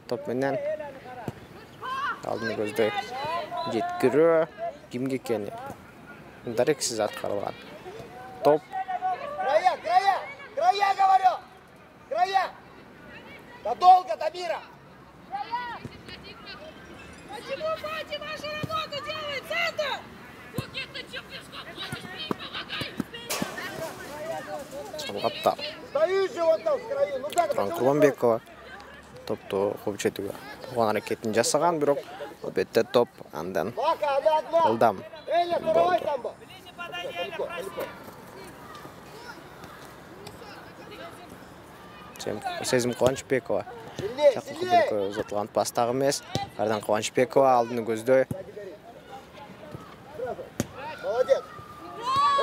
Speaker 1: топ менен алдын көздөй жеткирүү кимге экени дарексиз аткарылган. Топ
Speaker 2: Края, края! Края, говорю! Края! Да долго, Тамира!
Speaker 3: Почему Фати вашу работу делает, центр?
Speaker 1: Чалгатта
Speaker 2: Стоишь же вот там в краю, ну как это?
Speaker 1: Курманбекова топту кууп жетүүгө болгон аракетин жасаган, бирок албетте топ андан
Speaker 2: Мака, она одна!
Speaker 1: ылдам
Speaker 2: Эля, давай там бы!
Speaker 1: Сезим Кубанычбекова
Speaker 2: Сильнее,
Speaker 1: жакын
Speaker 2: сильнее!
Speaker 1: көбөлүккө узатылган пас дагы эмес. Кайрадан Кубанычбекова алдыны көздөй.
Speaker 2: Молодец!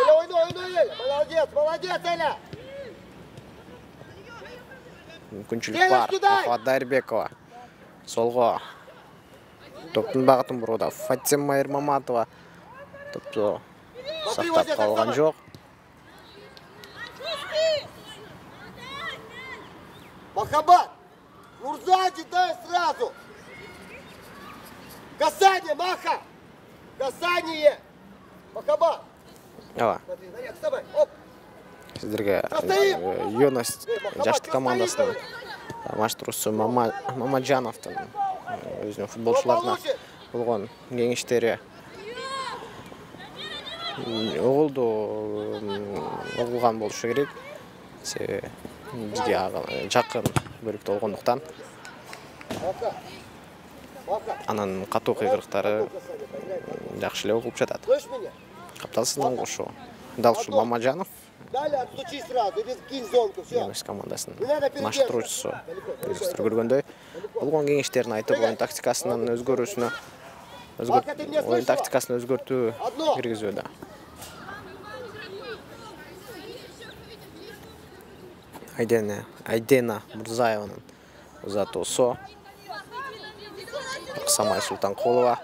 Speaker 2: Эля, ойной, Эля! Молодец, молодец, Эля!
Speaker 1: Мүмкүнчүлүк бар. Махабат Дайырбекова солго топтун багытын бурууда. Фатима Эрмаматова топту сактап калган жок.
Speaker 2: Махабат! Мурзади, дай сразу! Касание, Маха! Касание! Махабат!
Speaker 1: Ооба.
Speaker 2: Смотри, наряд, вставай! Оп!
Speaker 1: Сиздерге юность жаштык командасынын маштуруусу Мамаджановдун өзүнүн футболчуларына болгон кеңештери угулган болушу керек. Себеби бизге жакын бөлүктө болгондуктан анын катуу кыйгырыктары жакшы эле угулуп жатат.
Speaker 2: Слышь меня?
Speaker 1: Капталсыздын кошу дал ушул Мамаджанов
Speaker 2: Далее отстучи сразу, или кинь зонку, все.
Speaker 1: юность командасынын маштуруучусу өздөрү көргөндөй болгон кеңештерин айтып, оюн тактикасын өзгөртүү киргизүүдө. Айдена Мурзаеванын узатуусу. Самай Султанкулова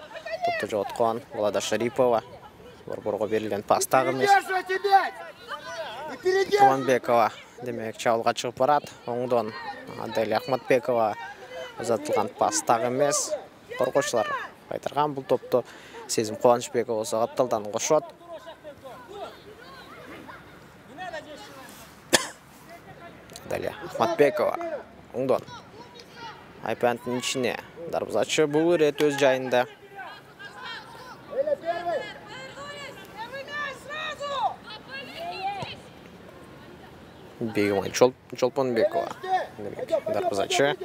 Speaker 1: топту жоготкон. Влада Шарипова борборго берилген пас дагы эмес. Курманбекова демек чабуулга чыгып барат. Оңдон Адель Ахматбекова узатылган пас дагы эмес. Қорғаушылар қайтарған бұл топты Сезім Қуанышбекова осы қапталдан қошуат. Далее Ахматбекова. Оңдон. Айпанттың ішіне. Дарбызатшы бұл рет өз жайында. Бегімай Чолпонбекова. Дарбызатшы.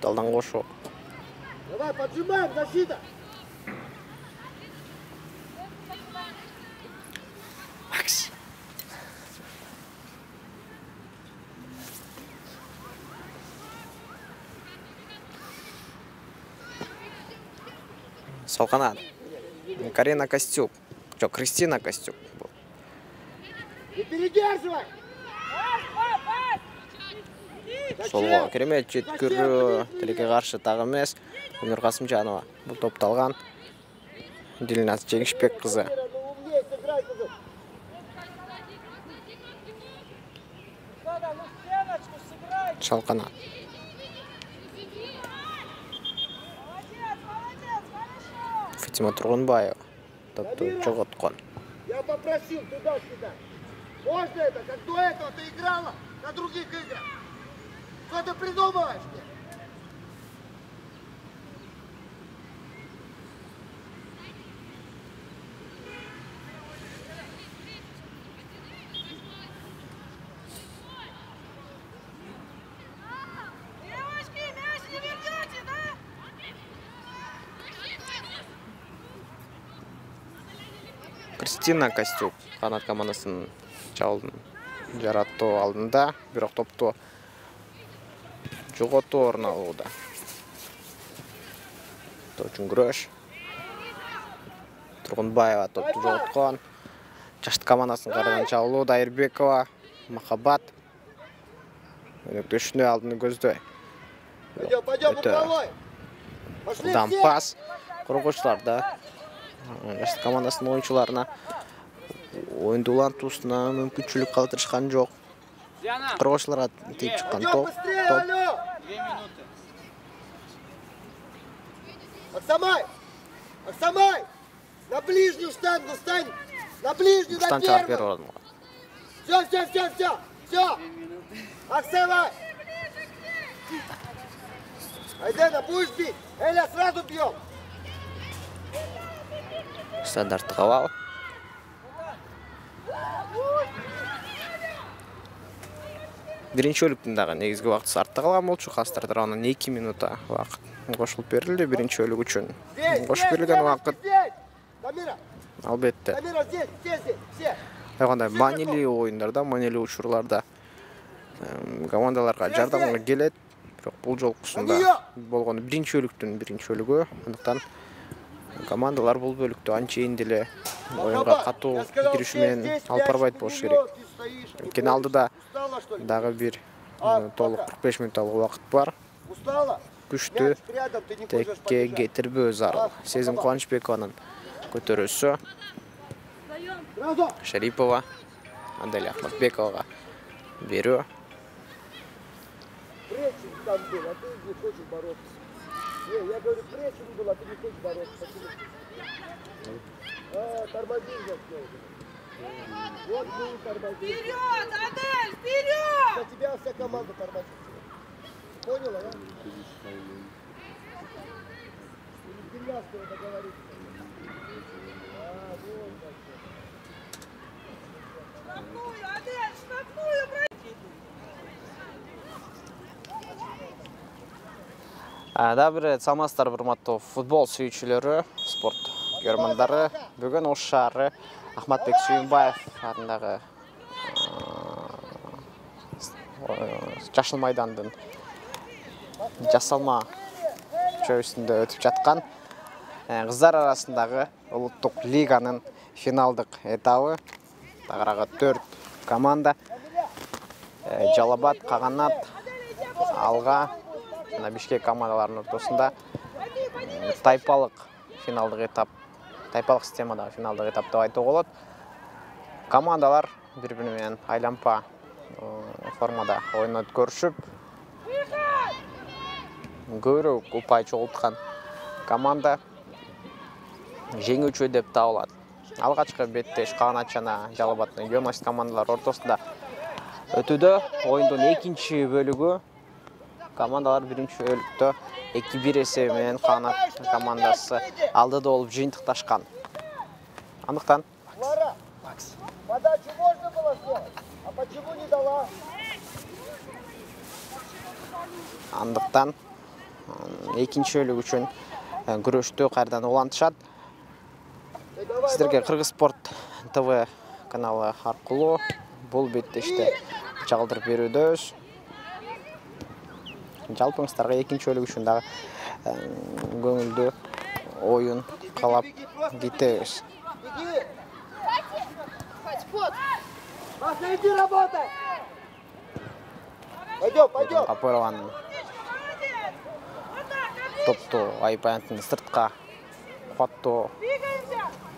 Speaker 1: Далдан қошу.
Speaker 2: Давай, поджимаем, защита.
Speaker 1: Макс. Солқанат. Карина Костюк. Жоқ, Кристина Костюк.
Speaker 2: Не передерживай.
Speaker 1: Солға керемет жеткірі тілеге қаршы тағы емес. Өнер Қасымжанова бұл топты алған. Дильназ Жеңішбек қызы. Шалқанат. Фатима Тұрғынбаева топты жоғалтқан.
Speaker 2: Я попросил туда кидать. Можно это, как до этого ты играла на других играх. Что ты придумываешь мне?
Speaker 3: Девочки, мяч не вернете, да?
Speaker 1: Кристина Костюк қанат командасын жаратты алдында, бірақ топты жоғалту орын алуда. Точин күреш. Тұрғынбаева топты жоғалтқан. Жашты командасын қараған Чалуда, Айырбекова, Махаббат. Үшіне алдыны көзді.
Speaker 2: Пойдем, управляй. Пошли
Speaker 1: Ұлдан
Speaker 2: все.
Speaker 1: пас. Қорғаушыларда. Жашты командасының ойыншыларына ойынды улантуысына мүмкіншілік қалдырышқан жоқ. Қорғаушыларға тиіп шыққан
Speaker 2: Пойдем
Speaker 1: топ.
Speaker 2: быстрее, алло.
Speaker 4: 2 минуты.
Speaker 2: Аксамай! Аксамай! На ближнюю штангу встань! На ближнюю, на
Speaker 1: Ұштан чарап беріп
Speaker 2: первую!
Speaker 1: орынға.
Speaker 2: Все! Аксамай! Айдена, будешь бить? Эля, сразу бьем!
Speaker 1: Стандартты қабал. Бірінші өліктіңдағы негізгі уақыт артта қалған болчу. Қастырдыр онын 2 минута уақыт қошылып берілді бірінші өлік үшін. Қошып берілген уақыт
Speaker 2: Дамира!
Speaker 1: албетте.
Speaker 2: Дамира, здесь, все!
Speaker 1: Айғанда манили ойындарда, манили учурларда командаларға жардамға келет. Бірақ бұл жолқысында болғаны бірінші өліктің бірінші өлігі. Ондықтан командалар бұл бөлікті анчейінделе ойынға қату кірішімен алпарбайт болшы керек. Кен алдыда дағы бір толық 45 минуталық уақыт бар.
Speaker 2: Устала?
Speaker 1: Күшті
Speaker 2: Мяч рядом, ты не хочешь
Speaker 1: текке
Speaker 2: побежать.
Speaker 1: кетірбі өз арыл. Сезім Қуанышбекованың көтерісі.
Speaker 2: Сразу!
Speaker 1: Шарипова, Анделя Ахматбековаға беру.
Speaker 2: Прессинг там был, а ты не хочешь бороться. Не, я говорю, прессинг был, а ты не хочешь бороться. Почему? Тормозишь за Вот мы тормозим.
Speaker 3: Вперед, Адель, вперед!
Speaker 2: За тебя вся команда тормозит. Поняла, да? Гимнастка договорится. Вот как.
Speaker 3: Штрафную, Адель, штрафную, брать!
Speaker 1: Да бір салмастар бұрматты футбол сүйіншілері, спорт көрмандары. Бүгін осы шары Ахматбек Сүйінбаев атындағы Жашыл майдандың жасалма жүйесінде өтіп жатқан қыздар арасындағы ұлттық лиганың финалдық этабы. Тағыраға 4 команда Жалабат, Қағанат, Алға, Бишкек командаларының ортасында тайпалық финалдық этап, тайпалық системадағы финалдық этап деп айтуға болады. Командалар бір-бірімен айланпа формада ойын өткөрүшүп көбүрөөк упай чогулткан команда жеңүүчү деп табылат. Алгачкы беттеш Каган жана Жалал Абаддын Юность командалары ортосунда өтүүдө. Оюндун экинчи бөлүгү командалар биринчи бөлүктө 2-1 эсеби менен Каган командасы алдыда болуп жыйынтыкташкан. Андыктан
Speaker 2: Подачу можно было сделать, а почему не дала?
Speaker 1: Андыктан экинчи бөлүк үчүн күрөштү кайрадан улантышат. Сиздерге Кыргыз Спорт ТВ каналы аркылуу бул беттешти чагылдырып берүүдөбүз. Жалпыңыздарга экинчи бөлүк үчүн дагы көңүлдүү оюн каалап кетебиз.
Speaker 2: Маша, иди работай! Пойдем.
Speaker 1: Капырованын топту айпанттын сыртка каттоо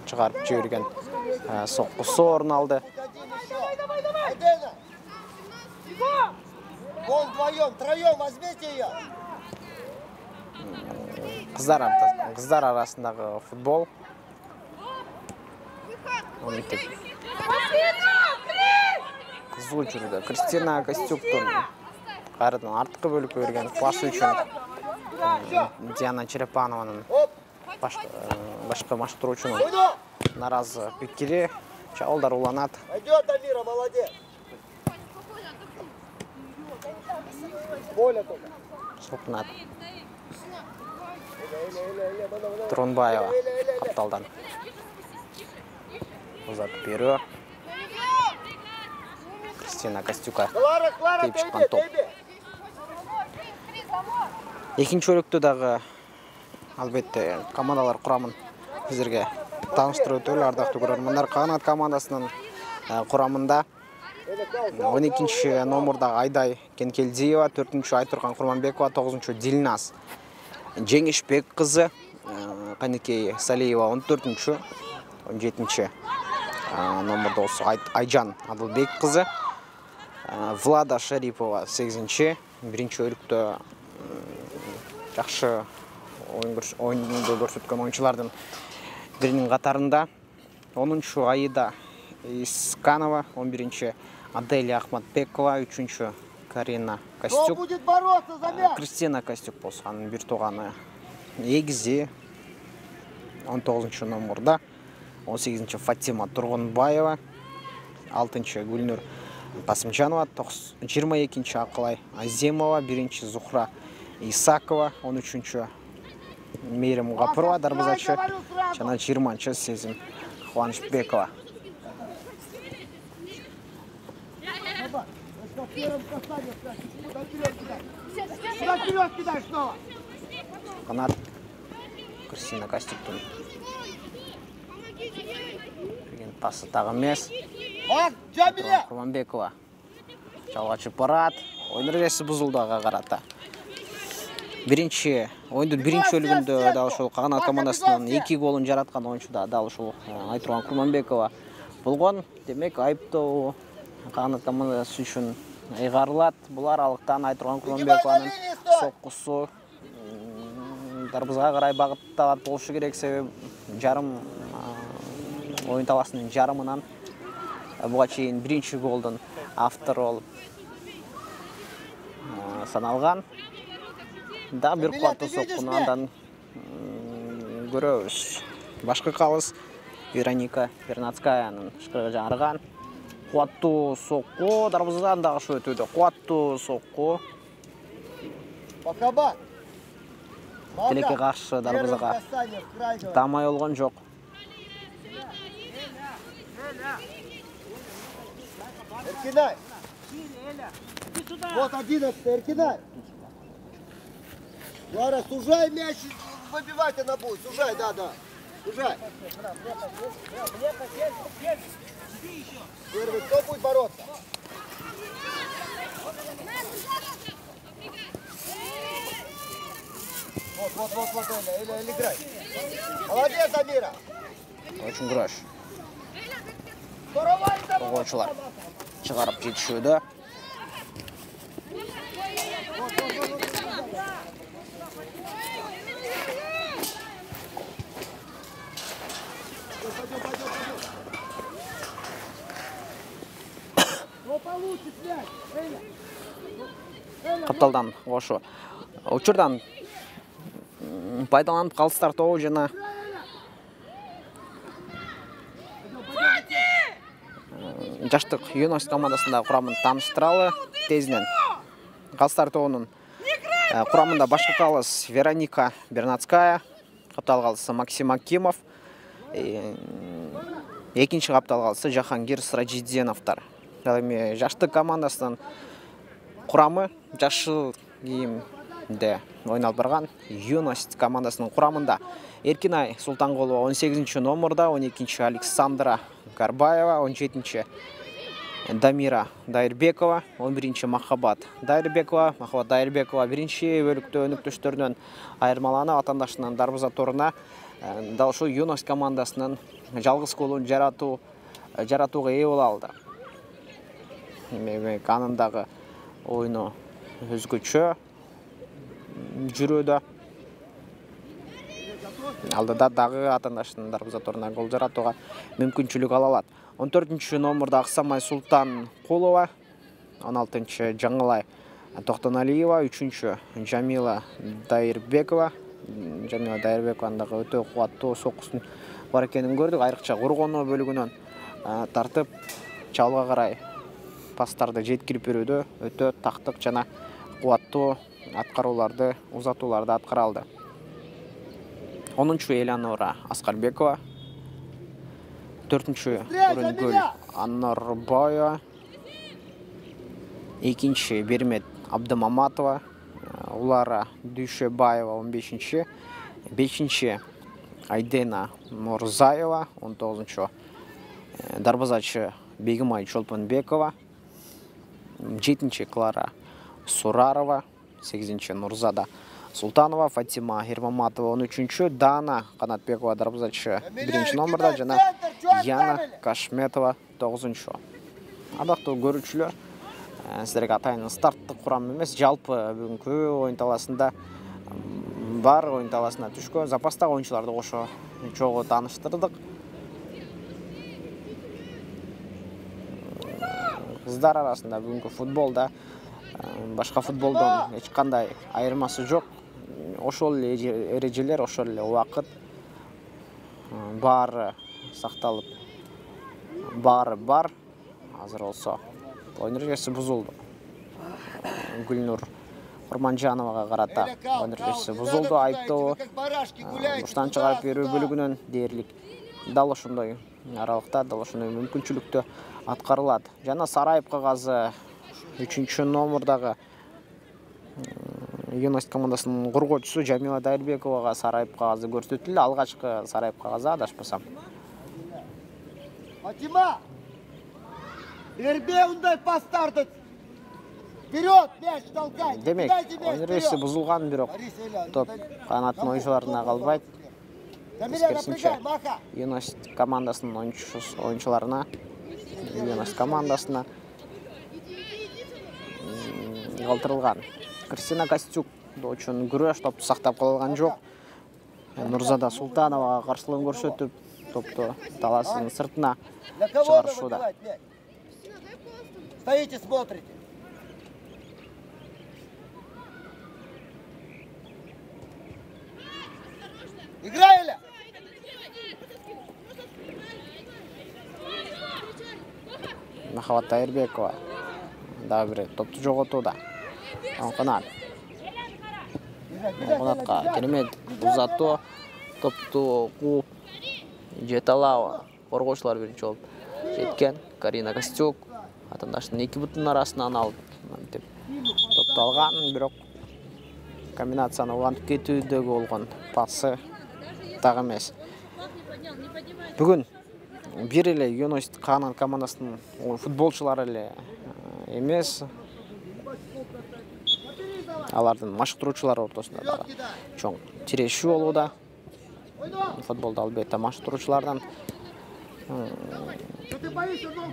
Speaker 1: чыгарып жиберген соккусу орун алды.
Speaker 2: Гол вдвоем, троем, возьмите ее.
Speaker 1: Кыздар арасындагы футбол. Кызуу жүрүүдө. Кристина Костюктун кайрадан арткы бөлүккө берген пасы үчүн Диана Черепанованын башкы маштыруучунун наразы пикири. Чабуулдар уланат.
Speaker 2: Пойдет, Амира, молодец. Боля только.
Speaker 1: Сокунат. Тронбаева капталдан узатып берүү. Кристина Костюка тейип чыккан топ. Экинчи бөлүктө дагы албетте командалар курамын сиздерге тааныштырып өтөлү, ардактуу көрөрмандар. Каган командасынын курамында 12-нчи номурдагы Айдай Кенкелдиева, 4-нчү Айтурган Курманбекова, 9-нчу Дилназ Жеңишбек кызы, Каникей Салиева 14-нчү, 17-нчи номурда болсо Айжан Адылбек кызы, Влада Шарипова 8-нчи, биринчи бөлүктө жакшы оюнду көрсөткөн оюнчулардын биринин катарында. 10-нчу Аида Исканова, 11-нчи Аделия Ахматбекова, 3-нчү Карина Костюк,
Speaker 2: будет бороться за мяч?
Speaker 1: Кристина Костюк болсо анын бир тууганы эгизи 19-нчу номурда, 18-нчи Фатима Тургунбаева, 6-нчы Гүлнүр Касымжанова, 22-нчи Акылай Аземова, 1-нчи Зухра Исакова, 13-нчү Мейрим Гапырова дарбазачы жана 20-нчы Сезим Кубанычбекова.
Speaker 2: Куда вперед кидай снова?
Speaker 1: Канат Кристина Костюктун берген пасы дагы эмес.
Speaker 2: Джамиля!
Speaker 1: Курманбекова жалгачып барат. Оюн эрежеси бузулду ага карата. Оюндун биринчи бөлүгүндө дал ушул Каган командасынын 2 голун жараткан оюнчу да дал ушул Айтурган Курманбекова болгон. Демек айыптоо Каган командасы үчүн ыйгарылат. Бул аралыктан Айтурган Курманбекованын соккусу дарбызга карай багытталат болушу керек, себеби жарым оюн таласынын жарымынан буга чейин биринчи голдун автору болуп саналган. Да бир куаттуу соккуну андан көрөбүз. Башкы калыс Вероника Вернадскаянын шкырыгы жаңырган. Куаттуу сокку, дарбызадан дагы ушу өтүүдө. Куаттуу сокку.
Speaker 2: Бакаба.
Speaker 1: Тилекке каршы дарбызага тамай болгон жок.
Speaker 2: Эркинай. Вот 11, Эркинай. Лара, сужай мяч, выбивать она будет. Сужай, да. Сужай. Первый, кто будет бороться? Вот, Эля, играй. Молодец, Амира.
Speaker 1: Очень күрөш. Оюнчулар чыгарып жетишүүдө. Капталдан ошо учурдан пайдаланып калыстар тобу жана жаштык юность командасындагы курамын тааныштыралы тезинен. Калыстар тобунун курамында башкы калыс Вероника Бернацкая, каптал калысы Максим Акимов, экинчи каптал калысы Жахангир Сыражидзеновдор. Ал эми жаштык командасынын курамы жашыл кийимде ойноп барган юность командасынын курамында Эркинай Султанголова 18 номерда, 12 Александра Гарбаева, 17 Дамира Дайырбекова, 11 Махаббат Дайырбекова. Махаббат Дайырбекова биринчи бөлүктө өнүктүштөрүнөн айырмаланып атандашынын дарбаза дал ушул юность командасынын жалгыз голун жаратууга ээ боло алды. Канындагы ойну өзгөчө жүрүүдө. Алдыда дагы атандашынын дарбаза гол жаратууга мүмкүнчүлүк ала алат. 14 номерда Аксамай Султан Кулова, 16 Жаңылай Токтоналиева, 3 Жамила Дайырбекова. Жамила Дайырбекованын дагы өтө кубаттуу соккусун бар экенин көрдүк. Айрыкча коргонуу бөлүгүнөн тартып чалга карай пастарды жеткирип берүүдө өтө тактык жана кубаттуу аткарууларды, узатууларды аткара алды. 10-чу Элянора Аскарбекова, 4-чү Өрөнгөл Аннарбаева, 2-чи Бермет Абдымаматова, Улара Дүйшебаева 15-чи, 5-чи Айдена Мурзаева, 19-чу дарбазачы Бегимай Чолпонбекова, 7-чи Клара Сурарова, 8-чи Нурзада Султанова, Фатима Ермаматова 13-чү, Дана Канатбекова дарбазачы 1-чи номерда жана Яна Кашметова 9-чү. Адактуу көрүүчүлөр, сиздерге атайын старттык курам эмес, жалпы бүгүнкү оюн талаасында бар оюн талаасына түшкөн запастагы оюнчуларды кошо чогуу тааныштырдык. Кыздар арасында бүгүнкү футболда башка футболдон эч кандай айырмасы жок. Ошол эле эрежелер, ошол эле убакыт баары сакталып, баары бар. Азыр болсо оюн эрежеси бузулду. Гүлнур Курманжановага карата оюн эрежеси бузулду. Айыптоо буштан чыгарып берүү бөлүгүнөн дээрлик дал ошондой аралыкта, дал ошондой мүмкүнчүлүктө аткарылат. Жана Сарайып кагазы 3-чү номердагы юность командасынын коргоочусу Жамила Дайырбековага Сарайып кагазы көрсөтүлдү. Алгачкы Сарайып кагазы адашпасам.
Speaker 2: Фатима! Бербе ундай пастарды! Вперед, мяч толкай!
Speaker 1: Демек, оюн эрежеси бузулган, бирок топ канаттын оюнчуларына калбайт. Тескерисинче, юность командасынын оюнчуларына, юность командасына калтырылган. Кристина Костюк үчүн күрөш, топту сактап калган жок. Нурзада Султановага каршылыгын көрсөтүп, топту талаасынын сыртына чыгарышууда.
Speaker 2: Стоите, смотрите. Играй!
Speaker 1: Махаббат Дайырбекова дагы бир топту жоготууда. Канат. Канатка керемет узатуу, топту кууп жете алабы. Коргоочулар биринчи болуп жеткен. Карина Костюк атандашынын эки бутунун арасынан алып топту алган, бирок комбинацияны улантып кетүүдөгү болгон пасы так эмес. Бүгүн бир эле юность канат командасынын футболчулары эле эмес, алардын машыктыруучулар ортосунда дагы чоң тирешүү болууда. Футболдо албетте машыктыруучулардан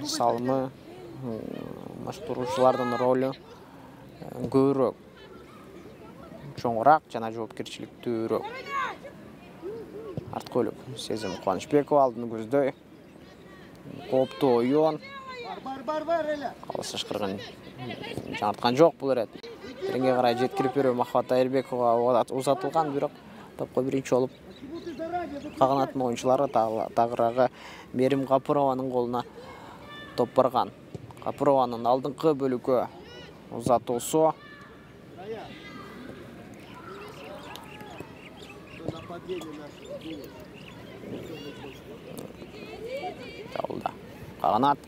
Speaker 1: салымы, машыктыруучулардын ролу көбүрөөк, чоңураак жана жоопкерчиликтүүрөөк. Арткөлүк Сезим Кубанычбекова алдын көздөй. Кооптуу оюн,
Speaker 2: Бар, Эля.
Speaker 1: Алыс ышқырған жаңартқан жоқ бұл рет. Тереңге қарай жеткіріп беру Махаббат Айырбекова ұзатылған, бірақ топқа бірінші олып қағанатын ойыншылары тағырағы Мерим Ғапырованың қолына топ барған. Ғапырованың алдыңғы бөлігі ұзатылсы. Жауылда Қағанат,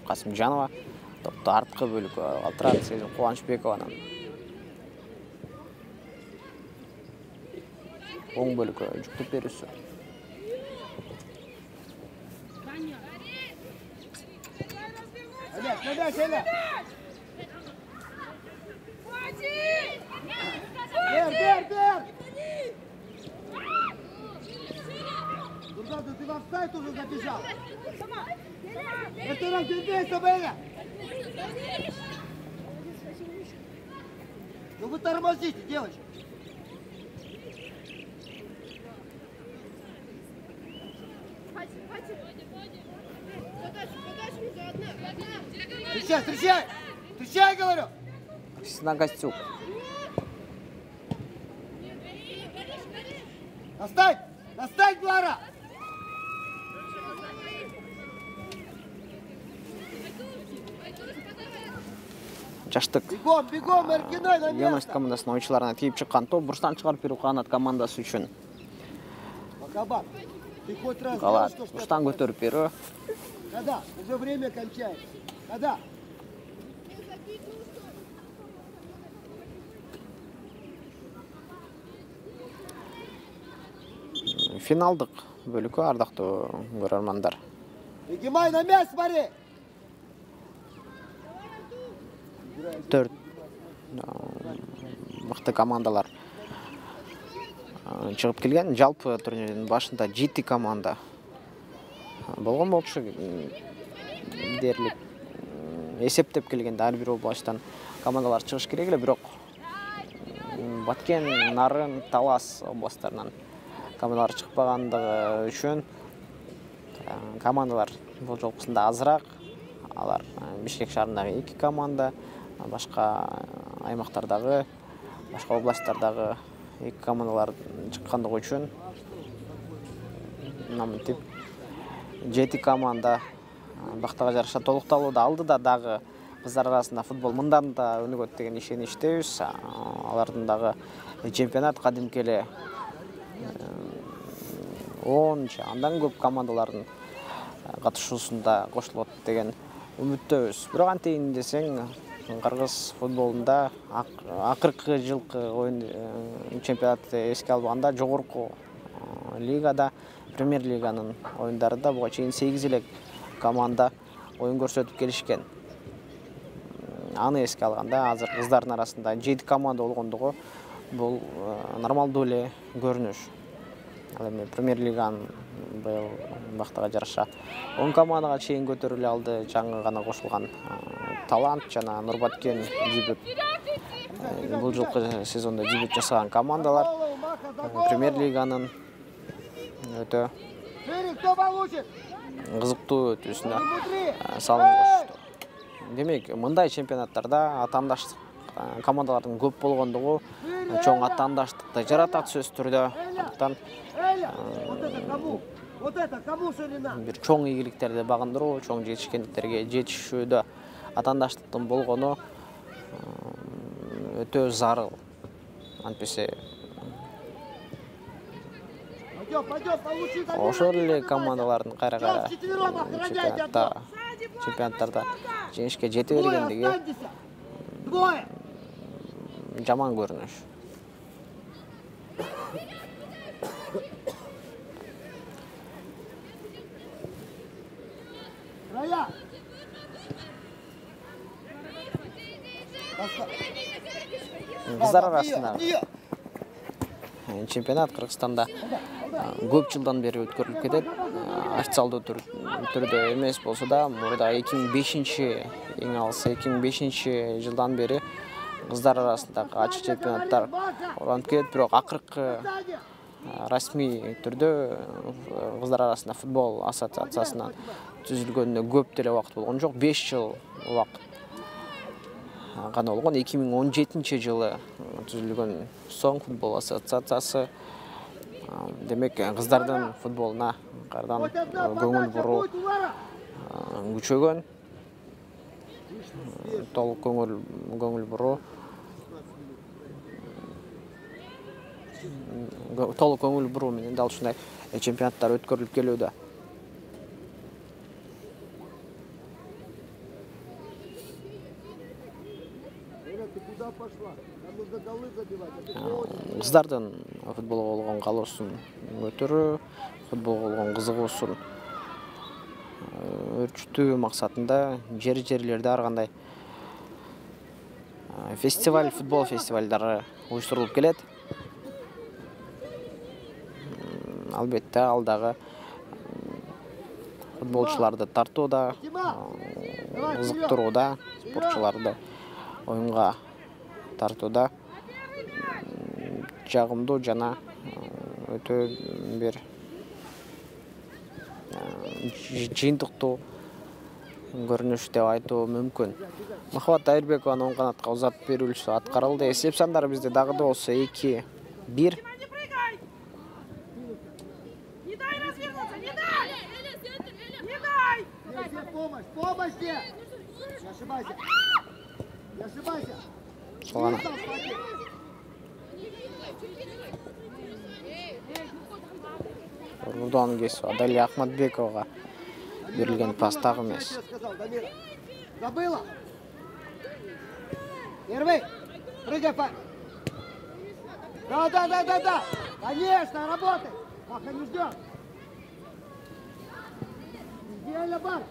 Speaker 1: Қасымжанова топты артқы бөлігі қалтырады Сезім Қуанышбекованың. Оң бөлігі жүктіп берісі.
Speaker 2: Эля. Бер. Дурдада, ты в офсайд уже забежал. Это раз бей, чтобы Эля. Ну вы тормозите, девочки. Встречай, говорю!
Speaker 1: Нагостюк.
Speaker 2: Оставь, Глара!
Speaker 1: Жаштық.
Speaker 2: Бегом, Маркиной на место!
Speaker 1: Юность командасының ойыншыларына тиіп шыққан топ бұрыстан шығарып беру Қанат командасы үшін.
Speaker 2: Макабат, ты хоть раз
Speaker 1: Қалат,
Speaker 2: делал, что
Speaker 1: бұрыстан көтеріп беру.
Speaker 2: Когда? Уже время кончается. Когда?
Speaker 1: Финалдық бөлігі ардақты көрермандар.
Speaker 2: Бегемай на место, смотри!
Speaker 1: 4 мықты командалар шығып келген. Жалпы турнирдің башында 7 команда болған болшы дерлік есептеп келгенде әрбір областан командалар шығыш керек, бірақ Баткен, Нарын, Талас областарынан командалар шықпағандығы үшін командалар бұл жолқысында азырақ. Алар Бишкек шарындағы 2 команда, башқа аймақтардағы, башқа областардағы 2 командалар шыққандығы үшін 7 команда бақтаға жарыша толықталуды алды да дағы қыздар арасында футбол мындан да өнігөт деген ишеніштейбіз. Алардың дағы чемпионат қадимкелі 10 андан көп командалардың қатысушысында қосылады деген үміттейбіз. Бірақ антейін десең, Қырғыз футболында ақырғы жылқы ойын чемпионаты еске алғанда жоғарғы лигада, премьер лиганың ойындарында бұға чейін 8 елек команда ойын көрсетіп келішкен. Аны еске алғанда азыр қыздардың арасында 7 команда болғандығы бұл нормалды өле көрініш. Премьер лиганың бақтаға жарыша 10 командаға чейін көтерілі алды. Жаңы ғана қосылған Талант жана Нұрбаткен дебют. Бұл жылқы сезонда дебют жасаған командалар премьер лиганың өте қызықты өтісіне салын қосты. Демек, мұндай чемпионаттарда атандаштық командалардың көп болғандығы чоң атандаштықты жаратат сөз түрді. Бір чоң игіліктерді бағындыру, чоң жетішкендіктерге жетішуді атандаштықтың болғаны өте зарыл. Анпесе ошол командалардың қайра-қайра чемпионаттарда жеңішке жете бергендігі жаман көрініш. Қыздар арасында чемпионат Қырғызстанда көп жылдан бері өткөрүлүп кетет. Официалдуу түрдө эмес болсо да, мурда 2005 жылдан бери қыздар арасындагы ачык чемпионаттар оранып келет, бирок акыркы расмий түрдө қыздар арасында футбол ассоциациясынан түзүлгөнүнө көп деле убакыт болгон жок, 5 жыл убакыт гана болгон. 2017-жылы түзүлгөн Соң футбол ассоциациясы. Демек, кыздардын футболуна кайрадан көңүл буруу күчөгөн. Толук көңүл буруу. Толук көңүл буруу менен дал ушундай чемпионаттар өткөрүлүп келүүдө. Кыздардын футболго болгон каалоосун көтөрүү, футболго болгон кызыгуусун өрчүтүү максатында жерлерде ар кандай футбол фестивалдары уюштурулуп келет. Албетте, ал дагы футболчуларды тартууда, кызыктырууда, спортчуларды оюнга тартууда жагымдуу жана өтө бир жыйынтыктуу көрүнүш деп айтуу мүмкүн. Махабат Айырбекованын оң канатка узатып берүүсү аткарылды. Эсеп сандары бизде дагы да болсо 2-1.
Speaker 2: Помощь! Не ошибайся! Не ошибайся!
Speaker 1: Солана. Рудан кесип Адалия Ахматбековага берилген пас дагы эмес.
Speaker 2: Забыла! Первый! Прыгай, парень! Да! Конечно, работай! Пока не ждем! Идеально, бар!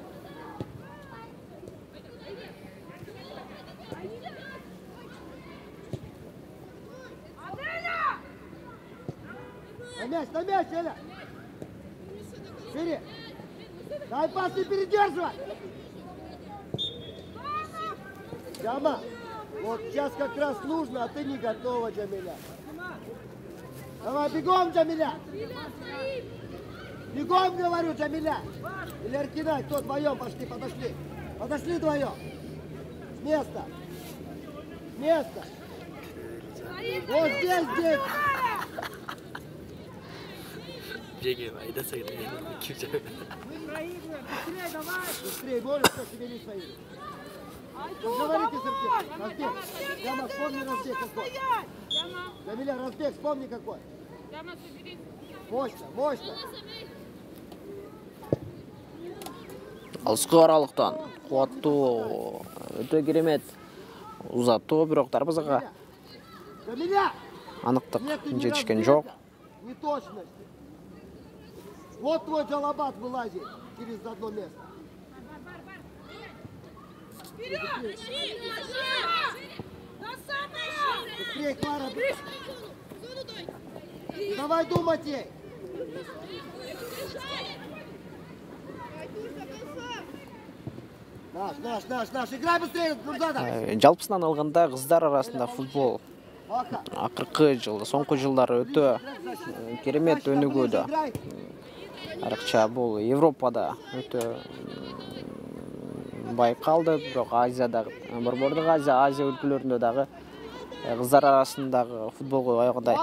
Speaker 2: На мяч, Эля! Шире! Дай пас, не передерживай! Джама, вот сейчас как раз нужно, а ты не готова, Джамиля. Давай, бегом, Джамиля! Бегом, говорю, Джамиля! Или Аркинай, кто вдвоем пошли, подошли. Подошли вдвоем. С места. С места. Вот здесь.
Speaker 4: Бегай, айдаса керек.
Speaker 2: Быстрее, можешь, что себе не свои. Говорите, Сергей, разбег. Яма, вспомни разбег какой. Джамиля, разбег, вспомни какой. Мощно.
Speaker 1: Алыскы аралыктан кубаттуу өтө керемет узатуу, бирок дарбазага аныктык жетишкен жок.
Speaker 2: Неточность. Вот твой Джалабат вылазит через одно место. Быстрее, Клара. Давай думать ей. Наш. Играй быстрее, Нурзада.
Speaker 1: Жалпысынан алганда кыздар арасында футбол акыркы жылы, соңку жылдары өтө керемет өнүгүүдө. Арыкча бул Европада өтө байкалды, бирок Азияда, Борбордук Азия өлкөлөрүндө дагы кыздар арасындагы футболго аябагандай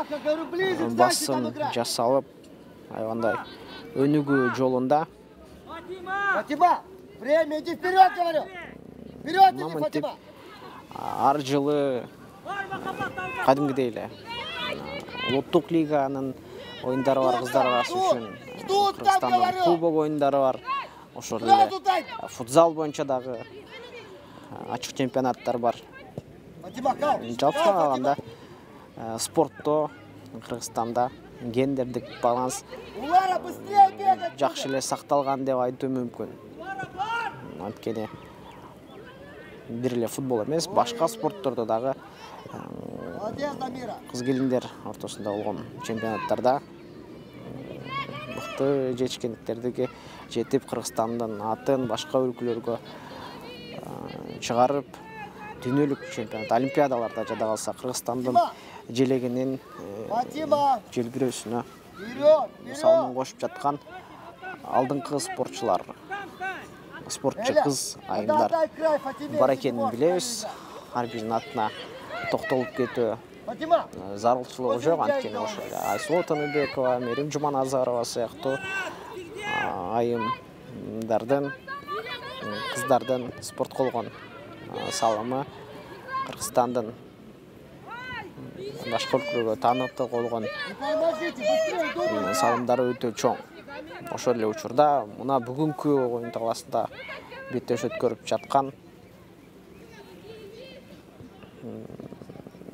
Speaker 1: басым жасалып, аябагандай өнүгүү жолунда.
Speaker 2: Фатима, время, иди вперед, говорю. Вперед, иди, Фатима.
Speaker 1: Ар жылы кадимгидей эле улуттук лиганын оюндары бар кыздар арасы үчүн. Кыргызстандын кубок оюндары бар. Ошол эле футзал боюнча дагы ачык чемпионаттар бар. Жалпы алганда спортто Кыргызстанда гендердик баланс жакшы эле сакталган деп айтуу мүмкүн. Анткени бир эле футбол эмес, башка спорттордо дагы кыз келиндер ортосунда болгон чемпионаттарда мыкты жетишкендиктерди жетип Кыргызстандын атын башка өлкөлөргө чыгарып, дүйнөлүк чемпионат, олимпиадаларда жада калса Кыргызстандын желегинин желбирөөсүнө салымын кошуп жаткан алдыңкы спортчулар спортчу кыз айымдар бар экенин билебиз. Ар биринин атына токтолуп кетүү
Speaker 2: Фатима!
Speaker 1: зарылчылыгы жок, анткени ошо Айсулуу Тыныбекова, Мерим Жуманазарова сыяктуу айымдардын, кыздардын спортко болгон салымы Кыргызстандын башка өлкөлөргө таанытык болгон салымдары өтө чоң. Ошол эле учурда мына бүгүнкү оюн талаасында беттеш өткөрүп жаткан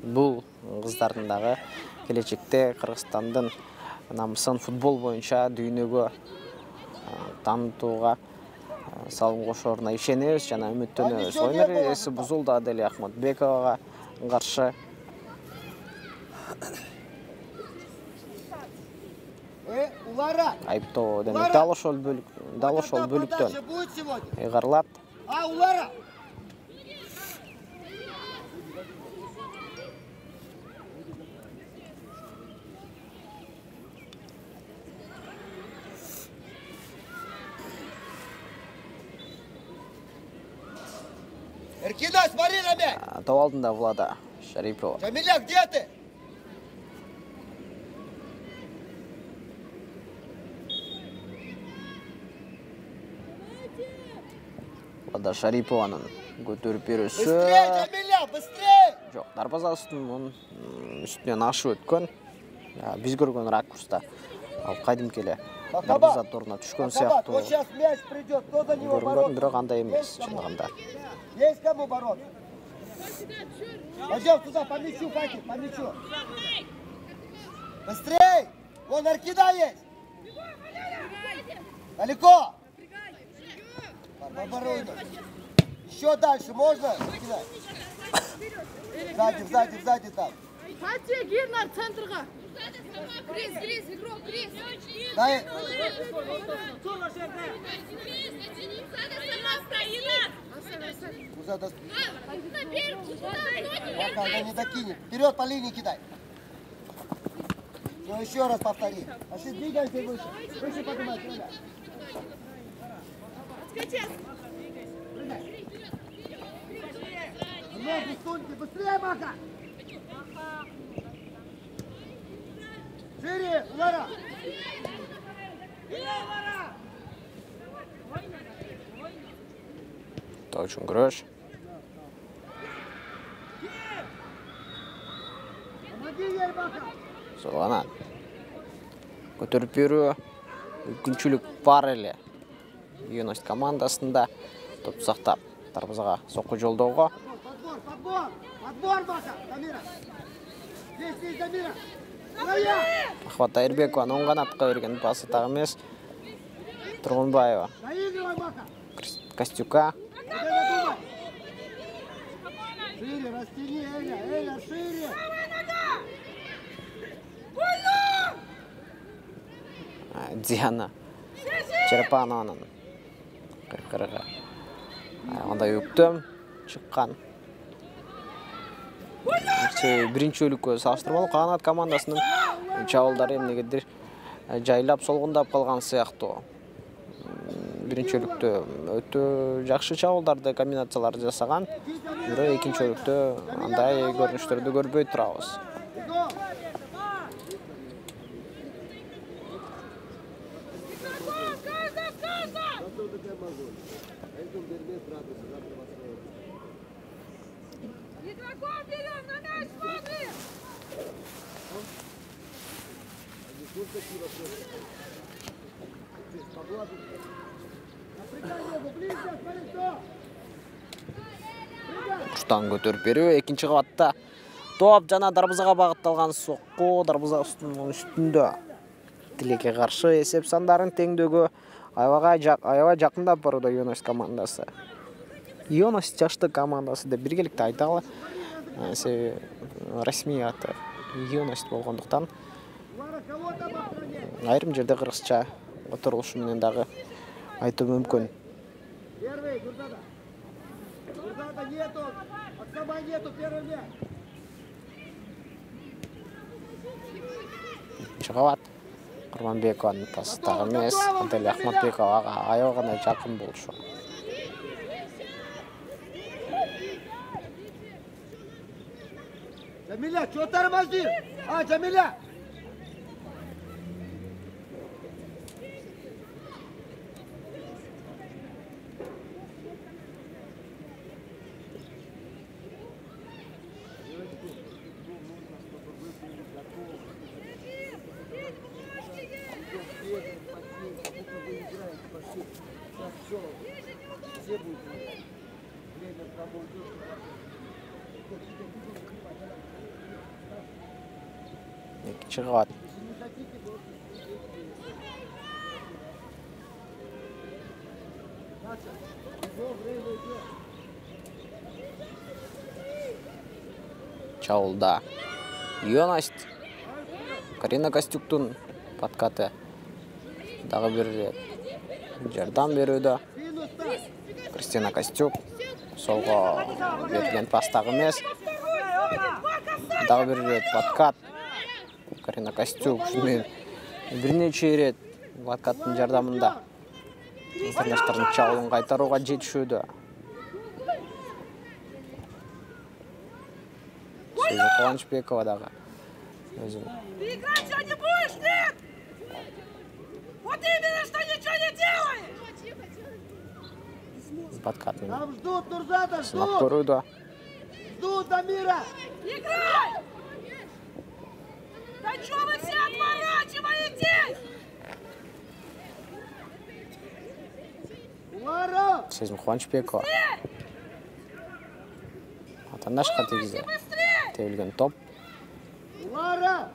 Speaker 1: бул кыздардын дагы келечекте Кыргызстандын намысын футбол боюнча дүйнөгө таанытууга салым кошоруна ишенебиз жана үмүттөнөбүз. Ойын эрежеси бузулду Аделия Ахматбековага каршы.
Speaker 2: Улара!
Speaker 1: Айыптоо демек дал ошол бөлүктөн ыйгарылат.
Speaker 2: Улара! Эркина, смотри на мяч!
Speaker 1: Топ алдында Влада Шарипова.
Speaker 2: Джамиля, где ты?
Speaker 1: Влада Шарипованын көтөрүп берүүсү.
Speaker 2: Быстрее, Джамиля, быстрее!
Speaker 1: Жок, дарбаза үстүнөн ашып өткөн. Биз көргөн ракурста ал кайдимки эле дарбаза торуна түшкөн сыяктуу.
Speaker 2: Вот сейчас мяч придет, кто за него
Speaker 1: Көрүнгөн, бирок
Speaker 2: бороться?
Speaker 1: андай эмес чындыгында.
Speaker 2: Есть кому бороться? Пойдем туда, по мячу, Фатик, по мячу. Быстрей! Вон Аркида есть! Далеко! Оборону. Еще дальше можно? Аркида? Сзади там.
Speaker 3: Фатик, Гирнар, центрга.
Speaker 5: Крис, игрок, Крис.
Speaker 2: Дай. Куда пока она не докинет. Вперед по линии кидай. Ну еще раз повтори. Пошли, двигайся выше. Выше поднимай, ребят. Ноги, стуньте, быстрее, Мака! Шире, Лара!
Speaker 1: Точно күрөш.
Speaker 2: Помоги ей, Мака!
Speaker 1: Солана. Көтөрүп берүү мүмкүнчүлүк бар эле. Юность командасында топ сактап дарбазага сокку жолдоого.
Speaker 2: Подбор, Мака! Дамира! Здесь, Дамира!
Speaker 1: Ахват Айырбекованын оң канатка берген пасы так эмес. Тургунбаева.
Speaker 2: Наигрывай, Мака!
Speaker 1: Костюка.
Speaker 2: Шире, растяни, Эля, шире!
Speaker 1: Диана Черепанованын кыркырыгы андай өктөм чыккан. Биринчи өлүккө салыштырмалуу канат командасынын чабуулдары эмнегедир жайлап солгундап калган сыяктуу. Биринчи өлүктө өтө жакшы чабуулдарды, комбинацияларды жасаган. Бирок экинчи өлүктө андай көрүнүштөрдү көрбөй турабыз.
Speaker 3: Игроков берем, на мяч смотрим!
Speaker 1: Куштан көтөрүп берүү экинчи кабатта. Топ жана дарбазага багытталган сокку дарбаза үстүндө. Тилекке каршы эсеп сандарын теңдөөгө аябай жакындап барууда Юность командасы. Юность жаштык командасы деп биргеликте айталы. Себеби расмий аты Юность болгондуктан айрым жерде кыргызча отурулушу менен дагы айтуу мүмкүн.
Speaker 2: Первый, Гурзада. Гурзада нету, Аксаба нету, первый мяч.
Speaker 1: Чыгабат. Құрманбекованың пастағы емес, Адель Ахматбековаға аяғына жақын болшы.
Speaker 2: Джамиля, что тормозишь? А, Джамиля! Все будут время работать.
Speaker 1: Екінші қабат. Чаулда. Юность. Карина Костюктың подкаты. Дағы бір жардам беруді. Кристина Костюк. Солға берген пастағы емес. Дағы бір подкат. Карина Костюк. Бірнеше рет подкаттың жардамында. Интернештардың Чаулын қайтаруға жетішуді. Сөзі Қуанышбековадағы.
Speaker 3: Ты играть все не будешь, нет? Вот именно, что ничего не делаешь!
Speaker 1: Подкатның
Speaker 2: Там ждут, Нурзата,
Speaker 1: сынап
Speaker 2: ждут!
Speaker 1: көруді.
Speaker 2: Ждут, Амира!
Speaker 3: Играй! Да что вы все отворачиваетесь?
Speaker 2: Лара!
Speaker 1: Сезім Қуанышбекова. Атандашқа тегізді.
Speaker 3: Быстрее!
Speaker 1: Тевілген топ.
Speaker 2: Лара!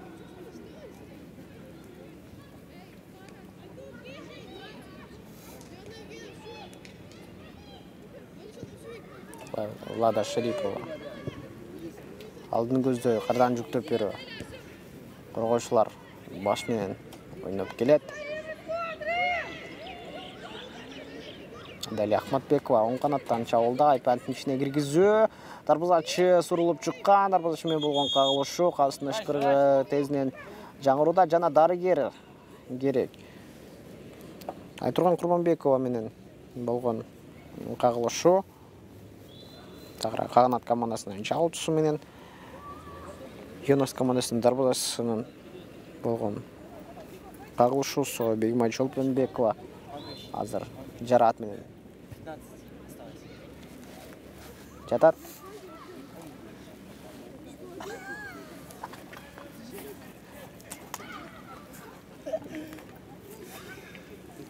Speaker 1: Лада Шарипова. Алдын көзді қардан жүктеп беру. Қорғаушылар башменен ойнап келеді. Адель Ахматбекова оң қанаттан Чаулда айпанттың ішіне кіргізу. Дарбызатшы сұрылып шыққан. Дарбызатшымен болған қағылышу. Қасына шықырғы тезінен жаңыруда жана дарыгер керек. Айтұрған Құрманбекова менен болған қағылышу. Тағыра қағанат командасының Чаул тұсы менен Юность командасының Дарбызатшысының болған қағылышу. Соға Бегімай Чолпенбекова азыр жарат менен жатат.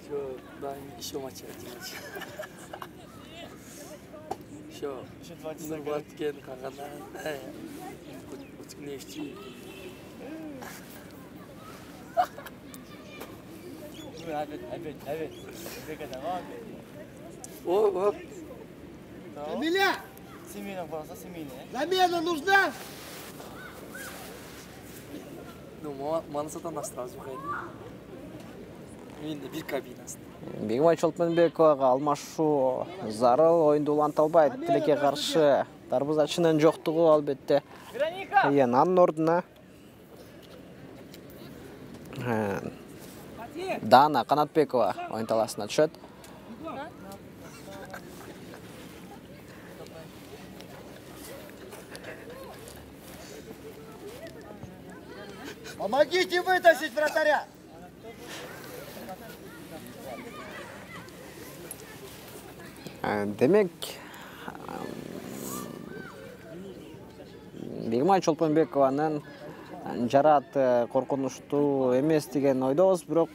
Speaker 4: Чё, да, еще матч делать. Еще. Нұрбаткен қағана. Өткіне ішті. Оп.
Speaker 2: Амиля! Замена нужна?
Speaker 4: Ну, манысатан астыраз бұқайды. Мен де бір кабинасын.
Speaker 1: Бегімай Чолпенбековаға алмашу зарыл ойынды ұланталбайды. Тілеке қаршы Дарбызатшының жоқтығы албетте. Аның ордына. Дана Қанатбекова ойын таласына түшет.
Speaker 2: Помогите вытащить вратаря!
Speaker 1: Демек, Бегімай Чолпенбекованың жарат қорқыныштуу емес деген ойдоз, бирок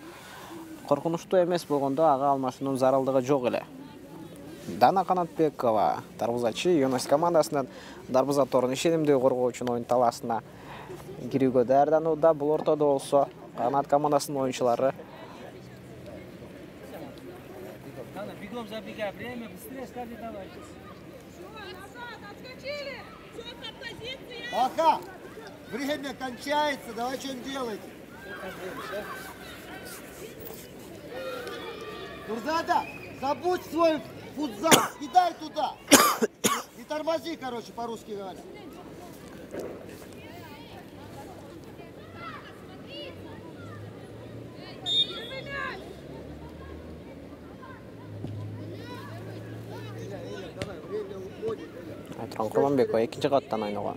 Speaker 1: қорқыныштуу емес болгондо ага алмашынын зарылдыгы жок эле. Дана Қанатбекова, Дарбызатчы Юность командасынан Дарбызат торун ишенимдүү коргоочунун оюн талаасына кирүүгө даярданууда. Бул ортодо болсо Канат командасынын оюнчулары
Speaker 6: Бегом забегай, время, быстрее скажи, давай.
Speaker 3: Назад, отскочили! Четко позиция!
Speaker 2: Аха! Время кончается, давай что-нибудь делайте. Нурзада, забудь свой футзал, кидай туда. Не тормози, короче, по-русски говоря.
Speaker 1: Тұран Құрманбекова екінші қаттан ойнауға.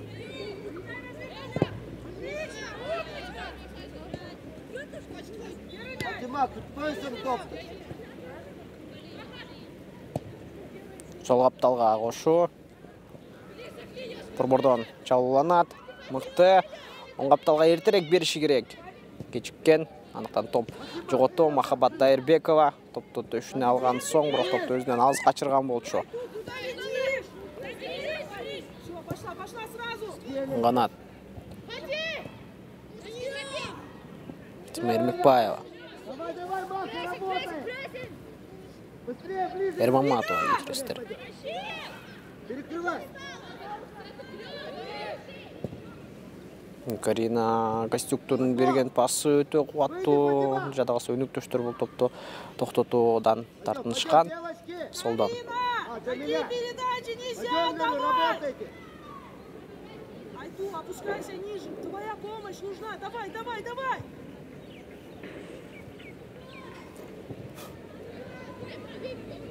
Speaker 2: Фатима, күтпейсің топты.
Speaker 1: Сол қапталға қошу. Бұрбұрдан чалуланады. Мұқты. Он қапталға ертерек беріші керек. Кечіккен. Анықтан топ жоғытты. Махаббат Дайырбекова. Топты төшіне алған соң, бірақ топты өзінен алыс қачырған болды шо. Ғанат. Тимир Мекбаева.
Speaker 2: Давай, давай, Маша, работай. Быстрее, ближе.
Speaker 1: Ермаматова интерестер.
Speaker 2: Перекрывай.
Speaker 1: Карина Костюктың берген пасы өте қуатты. Жадағасы өніктөштер бұл топты тоқтатудан тартынышқан. Солдан.
Speaker 3: Такие передачи нельзя отдавать! Айду, опускайся ниже. Твоя помощь нужна. Давай, давай, давай!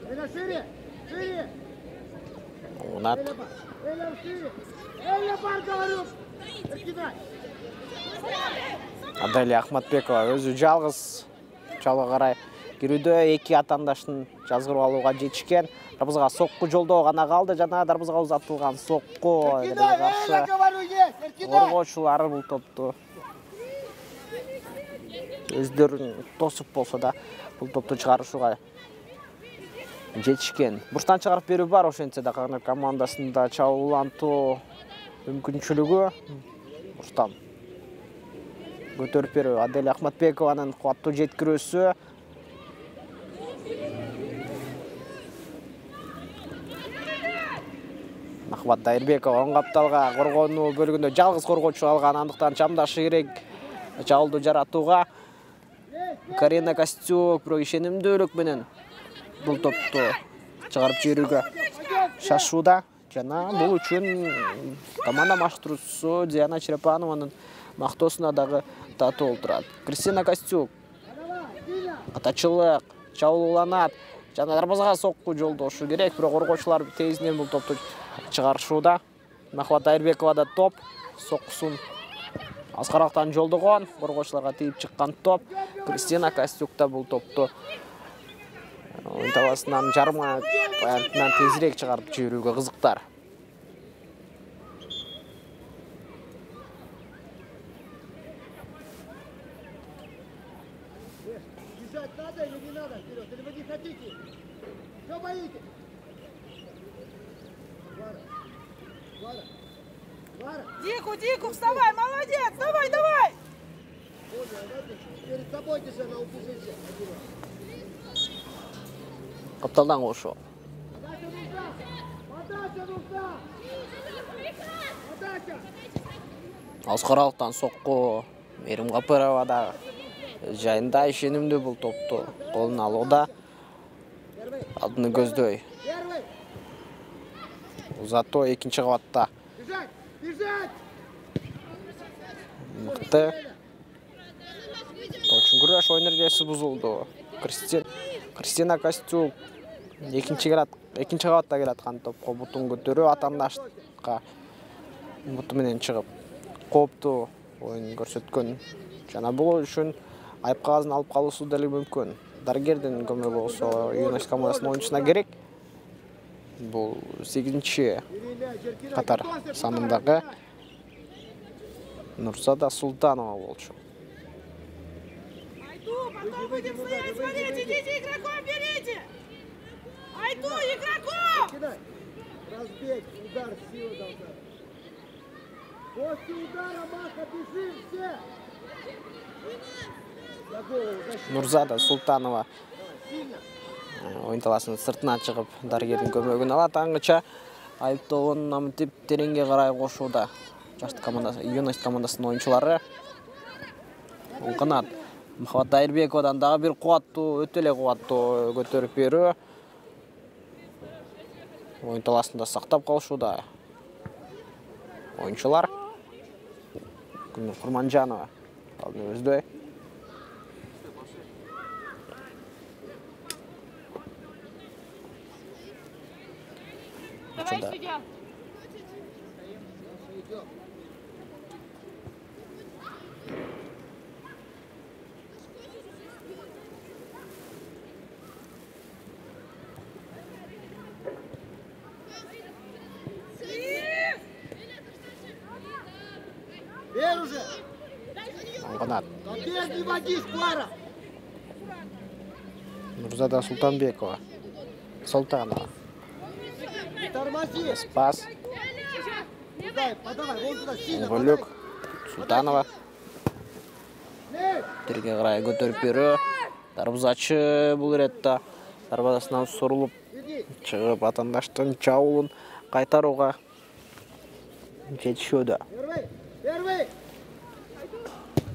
Speaker 2: Эля, шире, шире.
Speaker 1: Онат.
Speaker 2: Эля, шире. Эля, бар, говорю. Кидай.
Speaker 1: Аделия Ахматбекова өзі жалғыз жалға қарай керуді екі атандаштың жазғырып алуға жетішкен. Дарбызға соққы жолдау ғана қалды. Жаңа дарбызға ұзатылған соққы.
Speaker 2: Кидай, Эля, говорю, есть. Кидай.
Speaker 1: Қорғаушылары бұл топты өздерін тосып болса да бұл топты шығарышуға жетішкен. Бұрштан шығарып беру бар, ошенсе де Қағанат командасында чауланту мүмкіншілігі. Бұрштан көтеріп беру. Аделия Ахматбекованың қуатты жеткірісі. Махаббат Дайырбекова оң қапталға қорғауыны бөлігінде жалғыз қорғаушы алған, андықтан жамдашы керек жауылды жаратуға. Карина Костюк бір ишенімділік менен бұл топты шығарып жіберуге шашуда. Жана бұл үшін команда маштырушысы Диана Черепанованың мақтосына дағы тату олтырады. Кристина Костюк атачылық чауланады. Жана дарбазаға соққы жолдошу керек, бірақ қорғаушылар тезінен бұл топты шығарышуда. Махаббат Дайырбекова да топ соққысын асқарақтан жолдыған, қорғаушыларға тиіп шыққан топ. Кристина Костюкта бұл топты ойын жарма баянтынан тезірек шығарып жіберуге қызықтар.
Speaker 2: Бежать надо или не надо вперед? Или вы не хотите? Что боитесь? Вара. Вара.
Speaker 3: Дику, Дику, вставай, молодец! Давай, давай!
Speaker 2: Перед собой держи, она убежит сейчас.
Speaker 1: Қапталдан қошу.
Speaker 2: Подача нужна! Подача нужна! Подача!
Speaker 1: Асқаралықтан соққы Мерім Қапыровада жайында ишенімді бұл топты қолын алуда. Алдыны көздей.
Speaker 2: Первый!
Speaker 1: Зато екінші қабатта
Speaker 2: Бежать! Бежать!
Speaker 1: мықты. Точин күреш ойнергесі бұзылды. Кристина Костюк екінші қабатта келатқан топқа бұтын көтеру атандашқа бұтыменен шығып қопты ойын көрсеткен. Жана бұл үшін айып қағазын алып қалусы дәлі мүмкін. Даргердің көмегі болса юность командасының ойыншысына керек. Бұл 8-ші қатар санындағы Нұрсада Султанова болшы.
Speaker 3: Айду, потом будем стоять, смотрите, идите игроков, берите! Айду, игроков!
Speaker 2: Кидай! Разбег, удар, сила должна. После удара Маха бежим все! За голову, защита.
Speaker 1: Нұрзада Султанова ойын таласының сыртынан шығып даргердің көмегін алады. Аңғыча айыптауын намытып тереңге қарай қошуда. Жашты командасы, юность командасының ойыншылары. Қанат Махаббат Дайырбековадан дағы бір қуатты, өтеле қуатты көтеріп беру. Ойын таласында сақтап қалшуда. Ойыншылар. Гүлнұр Құрманжанова алдын өзді.
Speaker 5: Давай, судья.
Speaker 2: уже!
Speaker 1: Канат.
Speaker 2: Опять не водись, Клара!
Speaker 1: Нурзада Султанбекова. Султанова.
Speaker 2: Не тормози!
Speaker 1: Пас.
Speaker 2: Дай, подавай, вон туда, сильно
Speaker 1: Голюк.
Speaker 2: подай.
Speaker 1: Султанова. Терге қарай көтеріп беру. Дарбызачы бұл ретті. Дарбазасынан сұрылып шығып атандаштың жауылын қайтаруға жетішуді.
Speaker 2: Первый! Первый!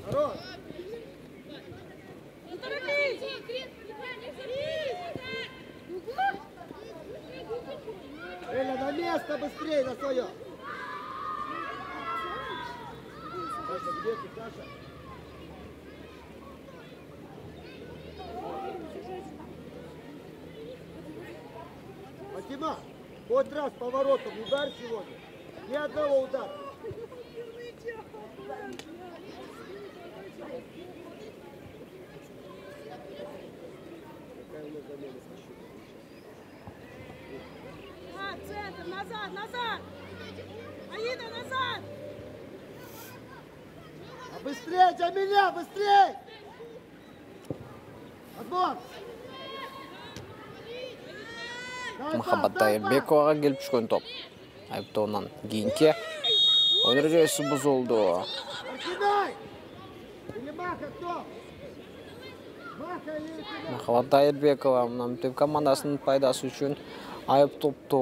Speaker 2: Хорош! Эля, на место быстрее, на свое! Саша, где ты, Саша? Фатима, хоть раз поворотом ударь сегодня. Ни одного удара.
Speaker 3: Центр, назад, назад! Аида, назад!
Speaker 2: А быстрее, Джамиля, быстрее! Отбор!
Speaker 1: Махаббат Дайырбековаға келіп түшкен топ. Айыптауынан кейінке ойын жүйесі бұзылды.
Speaker 2: Аркидай! Или Маха кто? Маха или Аркидай?
Speaker 1: Махаббат Дайырбекова мектеп командасының пайдасы үшін айып топты.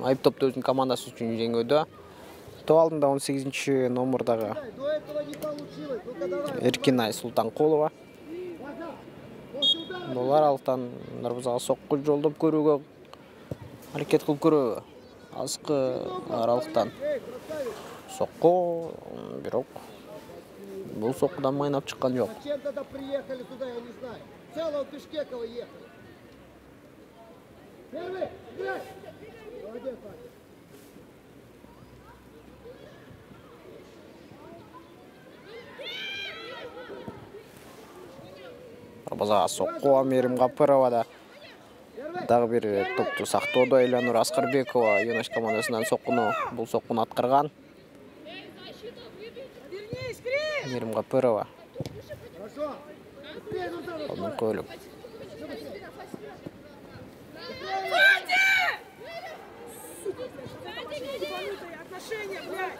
Speaker 1: Айып топты өзінің командасы үшін жеңеді. Топ алдында 18-ші номердағы
Speaker 2: До этого не получилось. Ну-ка давай.
Speaker 1: Эркинай Султанқолова.
Speaker 2: Маха! После удара!
Speaker 1: Олар алтан дарбазаға соққы жолдап көруге әрекет қылып көруге. Асқы аралықтан
Speaker 2: Эй, красавец!
Speaker 1: соққы, бирок бұл соққыдан майнап шыққан жоқ.
Speaker 2: Зачем тогда приехали сюда, я не знаю. Целого Бишкекова ехали. Первый! Играй! Молодец, Ваня.
Speaker 1: Дарбазаға соққы Мерим Ғапырова да
Speaker 2: Первый!
Speaker 1: дағы бір топты сақтауды. Элянур Асқарбекова Юнаш командасынан бұл соққыны атқарған.
Speaker 3: Вернись, Крис!
Speaker 1: Мерим Ғапырова.
Speaker 2: Хорошо! Быстрее, Нурзан!
Speaker 1: Қолмен көлік.
Speaker 3: Фати! Ебанутые отношения, блядь!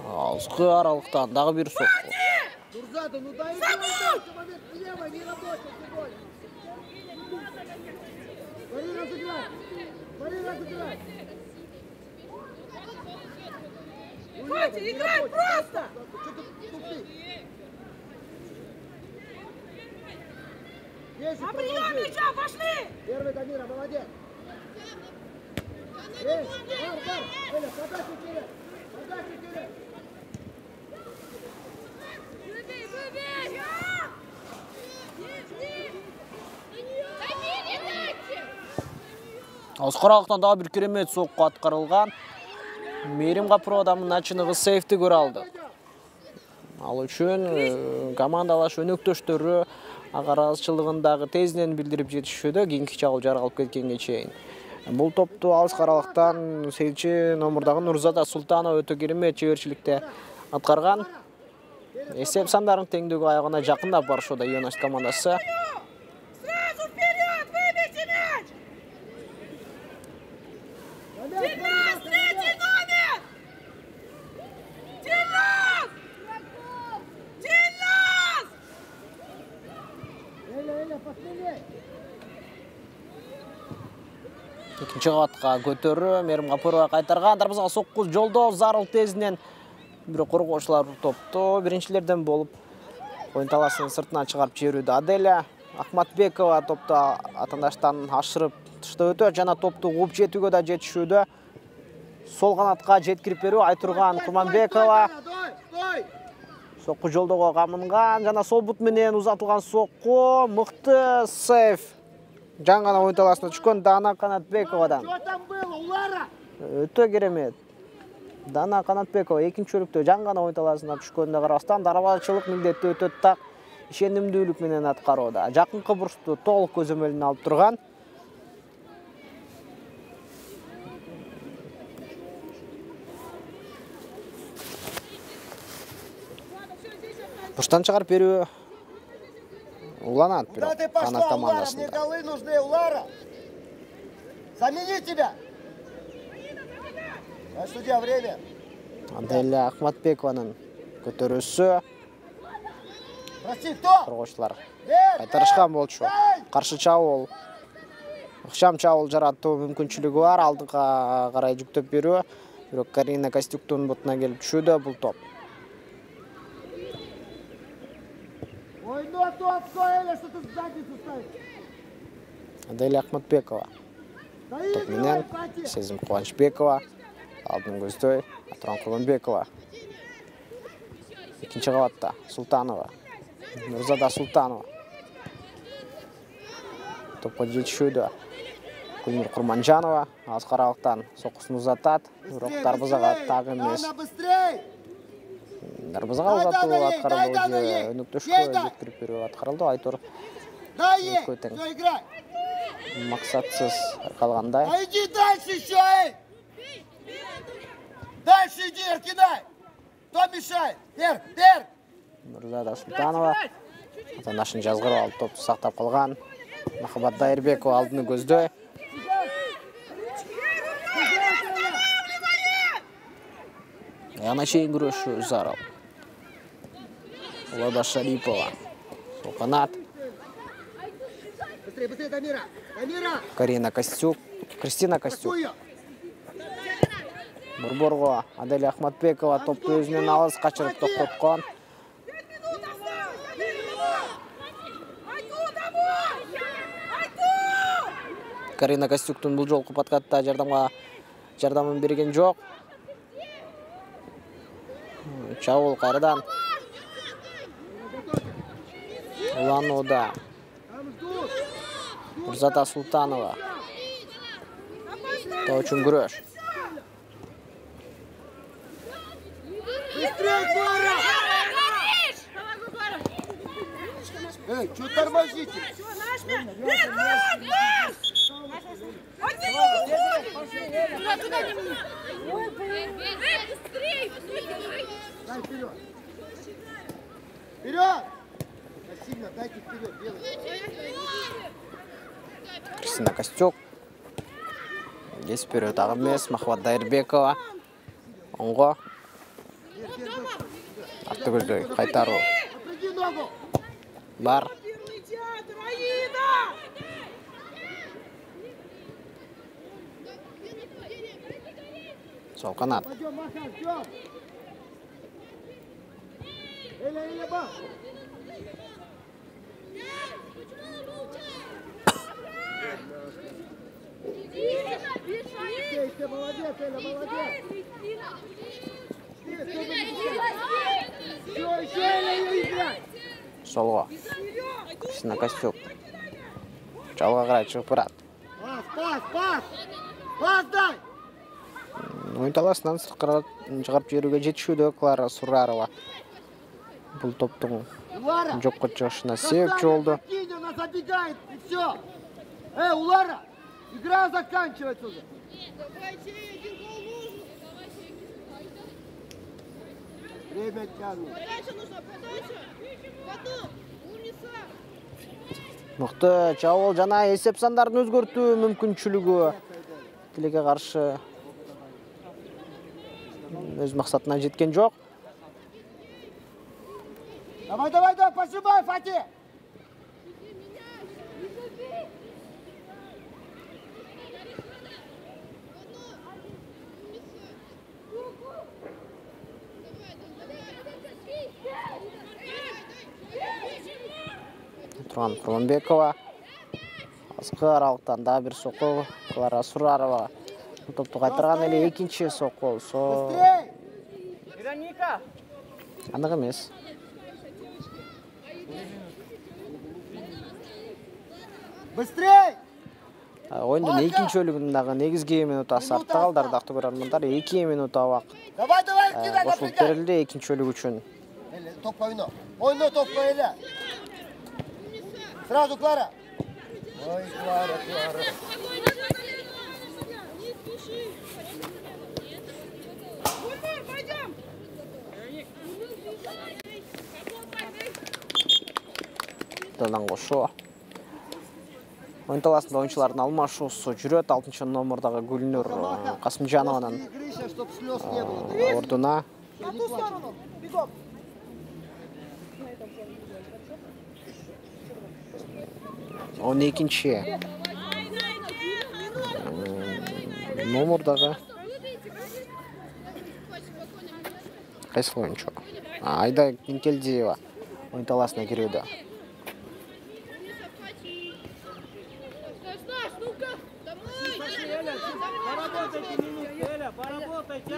Speaker 1: Алысқы аралықтан дағы бір соққы.
Speaker 2: Нурзада, ну дай ему момент слева, не работает сегодня. Смотри, разыграй! Смотри, разыграй!
Speaker 3: Фати, играй просто!
Speaker 2: Что ты тупишь? Есть и
Speaker 3: На прием
Speaker 2: продолжи.
Speaker 3: мяча, пошли!
Speaker 2: Первый Дамира, молодец! Эй, бар! Эля, подачу вперед! Подачу вперед!
Speaker 5: Выбей, выбей!
Speaker 1: Алысқы аралықтан дағы бір керемет соққы атқарылған. Мерим Ғапырованың начынығы сейфті көре алды. Ал үшін командалаш өнөктөштөрү агаразчылыгындагы тезинен билдирип жетишүүдө кийинки чагыл жаргалып кеткенге чейин. Бул топту алыскы аралыктан 8-чи номердагы Нурзада Султанова өтө керемет чеберчиликте аткарган. Эсеп сандарын теңдүүгө аягына жакындап барышууда Юнаш командасы.
Speaker 3: Сразу вперед! Выбейте мяч! Дильназ, третий номер! Дильназ! Дильназ!
Speaker 2: Эля, посмелей!
Speaker 1: Экинчи кабатка көтөрүү Мерим Ғапырова кайтарган. Дарбазага сокку жолдоо зарыл тезинен бирок коргоочулар топту биринчилерден болуп оюн талашынын сыртына чыгарып жиберүүдө. Аделя Ахматбекова топту атандаштан ашырып таштап өтөт жана топту кууп жетүүгө да жетишүүдө. Сол канатка жеткирип берүү Айтурган Курманбекова.
Speaker 2: Стой!
Speaker 1: Сокку жолдого камынган жана сол бут менен узатылган сокку мыкты сейф. Жаңгана оюн талашына түшкөн Дана Канатбековадан.
Speaker 2: Что там было, Улара?
Speaker 1: Өтө керемет. Дана Канатбекова экинчи бөлүктө жаңгана оюн талашына түшкөнүнө карабастан дарбазачылык милдетти өтө так ишенимдүүлүк менен аткарууда. Жакынкы бурчту толук көзөмөлүнө алып турган. Бұрыштан шығарып беру уланады
Speaker 2: Куда ты
Speaker 1: бирок
Speaker 2: пошла,
Speaker 1: канат
Speaker 2: Улара? Мне
Speaker 1: командасында.
Speaker 2: голы нужны, Улара. Замени тебя. А судья, время.
Speaker 1: Аделя Ахматбекованың көтерісі.
Speaker 2: Прости, кто?
Speaker 1: Қорғаушылар
Speaker 2: Нет,
Speaker 1: қайтарышқан болчу.
Speaker 2: дай!
Speaker 1: Қаршы Чаул. Ықшам Чаул жарату мүмкіншілігі бар. Алдыға қарай жүктеп беру. Бирок Карина Костюктун бутына келіп түшуді бұл топ.
Speaker 2: Ой, ну а то отстояли, что ты задницу ставишь.
Speaker 1: Аделя Ахматбекова.
Speaker 2: Стоит,
Speaker 1: Топ менен
Speaker 2: Фати.
Speaker 1: Сезім Қуанышбекова. Алдын көздөй Атран Құрманбекова. Екінші қабатта Султанова. Нұрзада Султанова. Топқа жетішуді. Гүлнұр Құрманжанова. Аз қаралықтан соққысын ұзатады. Бирок дарбызаға тағы емес.
Speaker 2: Анна, быстрей!
Speaker 1: Дарбызаға ұзату атқарылды. Өніктішкі жеткіріп беру атқарылды. Айтор
Speaker 2: Дай ей!
Speaker 1: Көтен.
Speaker 2: Все, играй!
Speaker 1: мақсатсыз қалғандай.
Speaker 2: А иди дальше еще, эй! Дальше иди, кидай! Кто мешает? Вер!
Speaker 1: Нұрзада Султанова. Атандашын жазғырып алып топты сақтап қалған. Махаббат Дайырбекова алдыны көздөй. Аяғына шейін күресші Үзаров. Лада Шарипова. Сол қанат.
Speaker 2: Быстрее, быстрее, Дамира! Дамира!
Speaker 1: Кристина Костюк.
Speaker 2: Какую?
Speaker 1: Бурборға Аделя Ахматбекова топты өзінен алыс қачырып тоқтатқан. Карина Костюктың бұл жол құпаткатта жардамын берген жоқ. Чаул қайрадан. Улануда. Нұрзада Султанова. То үшін күреш.
Speaker 2: Быстрее, Клара! Эй, что тормозите? Дай вперед! Вперед! Сильно, дайте вперед, делайте.
Speaker 1: Кристина Костюк. Здесь вперед Агмес, Махаббат Дайырбекова. Оңға. Атты көздөй, қайтару.
Speaker 2: Напряги ногу!
Speaker 1: Бар. Сол қанат.
Speaker 2: Пойдем, Маха, ждем! Эля, ба! Ты молодец, Эля, молодец! Все, еще Эля, играй!
Speaker 1: Солға. Кристина Костюк. Жалға қарай шығып барады.
Speaker 2: Пас дай!
Speaker 1: Ойын таласынан сырқырат шығарып жіберуге жетішуді Клара Сурарова. Бұл топтың
Speaker 2: Улара!
Speaker 1: жоққа шығышына себепші болды.
Speaker 2: Она забегает, и все! Улара! Игра заканчивается уже! Время тянут.
Speaker 1: Мықты Чаул жана есеп сандарын өзгөртүү мүмкүнчүлүгү тилекке каршы өз максатына жеткен жок.
Speaker 2: Давай, пожимай, Фати!
Speaker 1: Атран Құрманбекова. Асқы аралықтан да бір соққы Клара Сурарова. Топты қайтарған әлі екінші соққы.
Speaker 6: Вероника!
Speaker 1: Анық емес.
Speaker 2: Быстрей!
Speaker 1: Ойындың екінші бөлігіндегі негізгі минутасы артта қалды, ардақты көрермендер. 2 минута уақыт
Speaker 2: Давай, кидай,
Speaker 1: қосылып берілді екінші бөлік үшін.
Speaker 2: Топ ойна. Ойна топ ойна. Сразу, Клара. Ой, Клара.
Speaker 1: қайтадан қошу. Ойын таласында ойыншылардың алмашуысы жүрет. 6-шы номердағы Гүлнұр Қасымжанованың
Speaker 2: Гриша, чтоб слез не было.
Speaker 1: ордына.
Speaker 3: На ту сторону. Бегом.
Speaker 1: 12-ші номердағы қайсы ойыншы? Айда Кенкелдиева ойын таласына кіреді.
Speaker 6: Поработайте минутку, Эля, поработайте.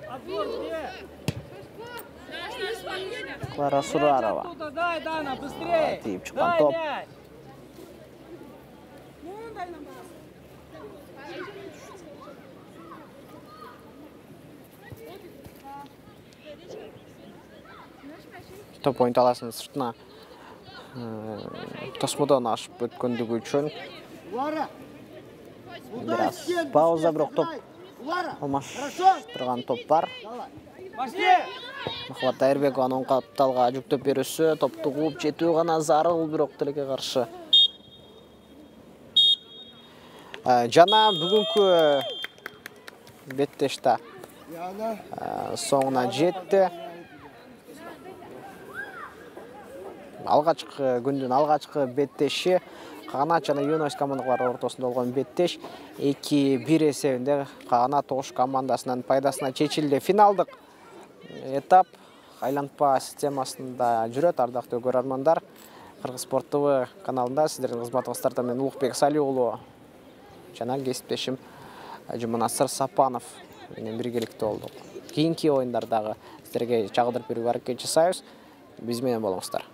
Speaker 6: Отбор где?
Speaker 1: Клара Сурарова.
Speaker 6: Оттуда дай, Дана, быстрее.
Speaker 1: Тиіп шыққан
Speaker 6: Дай
Speaker 1: топ.
Speaker 6: мяч.
Speaker 3: Ну, дай нам бас.
Speaker 1: Топ ойын таласының сыртына тосмадан ашып өткендігі үшін
Speaker 2: Лара!
Speaker 1: біраз пауза, бірақ топ
Speaker 2: Лара!
Speaker 1: алмаштырған топ бар.
Speaker 6: Пошли.
Speaker 1: Махаббат Айырбекованың қапталға жүктеп берісі, топты қуып жетуі ғана зарыл, бірақ тілге қаршы. Жана бүгінгі беттешті соңына жетті. Алғашқы күндің алғашқы беттеші Қағанат жана Юнос командалары ортасында болған беттеш 2-1 есебінде Қағанат Ош командасының пайдасына шешілді. Финалдық этап айланпа системасында жүрет. Ардақты көрермандар, Қырғыз Спорт ТВ каналында сіздердің қызматыңыздарда мен Улукбек Салиулы жана кесиптешим Жуманасыр Сапанов менен биргеликте болдук. Кийинки оюндардағы сіздерге чагылдырып берүүгө аракет жасайбыз. Биз менен болуңуздар.